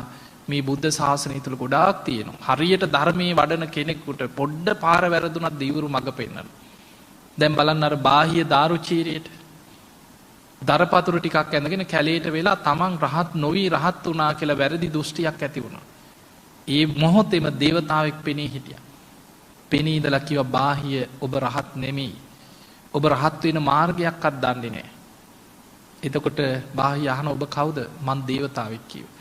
S1: මේ බුද්ධ ශාසනය තුළ ගොඩාක් තියෙනවා. හරියට ධර්මයේ වඩන කෙනෙකුට පොඩ්ඩ පාර වැරදුනත් දෙවිවරු මඟ පෙන්නනවා. දැන් බලන්න අර බාහිය දාරුචීරයට දරපතුරු ටිකක් ඇඳගෙන කැලේට වෙලා තමන් රහත් නොවී රහත් වුණා කියලා වැරදි දෘෂ්ටියක් ඇති වුණා. ඒ මොහොතේම දේවතාවෙක් පෙනී හිටියා. පෙනී ඉඳලා කිව්වා බාහිය ඔබ රහත් නෙමෙයි. ඔබ රහත් වෙන මාර්ගයක්වත් දන්නේ නැහැ. එතකොට බාහිය අහන ඔබ කවුද? මං දේවතාවෙක් කිව්වා.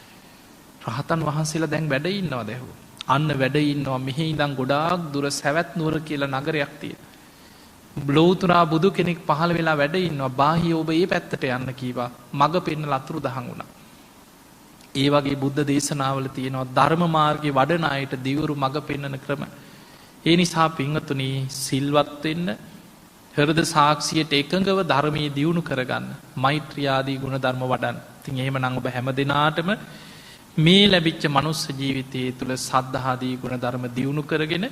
S1: රහතන් වහන්සේලා දැන් වැඩ ඉන්නවද ඇහුවා. අන්න වැඩ ඉන්නවා. මෙහි ඉඳන් ගොඩාක් දුර සැවැත් නුවර කියලා නගරයක් තියෙනවා. ලෝතුරා බුදු කෙනෙක් පහළ වෙලා වැඩ ඉන්නවා. බාහිය ඔබ ඒ පැත්තට යන්න කීවා. මග පෙන්නලා අතුරු දහන් වුණා. ඒ වගේ බුද්ධ දේශනාවල තියෙනවා ධර්ම මාර්ගයේ වඩන අයට දිවුරු මග පෙන්නන ක්‍රම. ඒ නිසා පින්වතුනි සිල්වත් වෙන්න, හෘද සාක්ෂියට එකඟව ධර්මයේ දියුණු කරගන්න, මෛත්‍රී ආදී ගුණ ධර්ම වඩන්න. ඉතින් එහෙමනම් ඔබ හැම දිනාටම මේ ලැබිච්ච මනුස්ස ජීවිතයේ තුල සද්ධාදී ගුණ ධර්ම දියුණු කරගෙන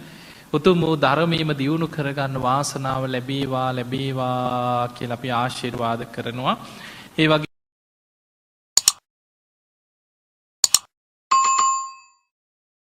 S1: උතුම් වූ ධර්මයේම දියුණු කරගන්න වාසනාව ලැබේවා කියලා අපි ආශිර්වාද කරනවා. ඒ වගේ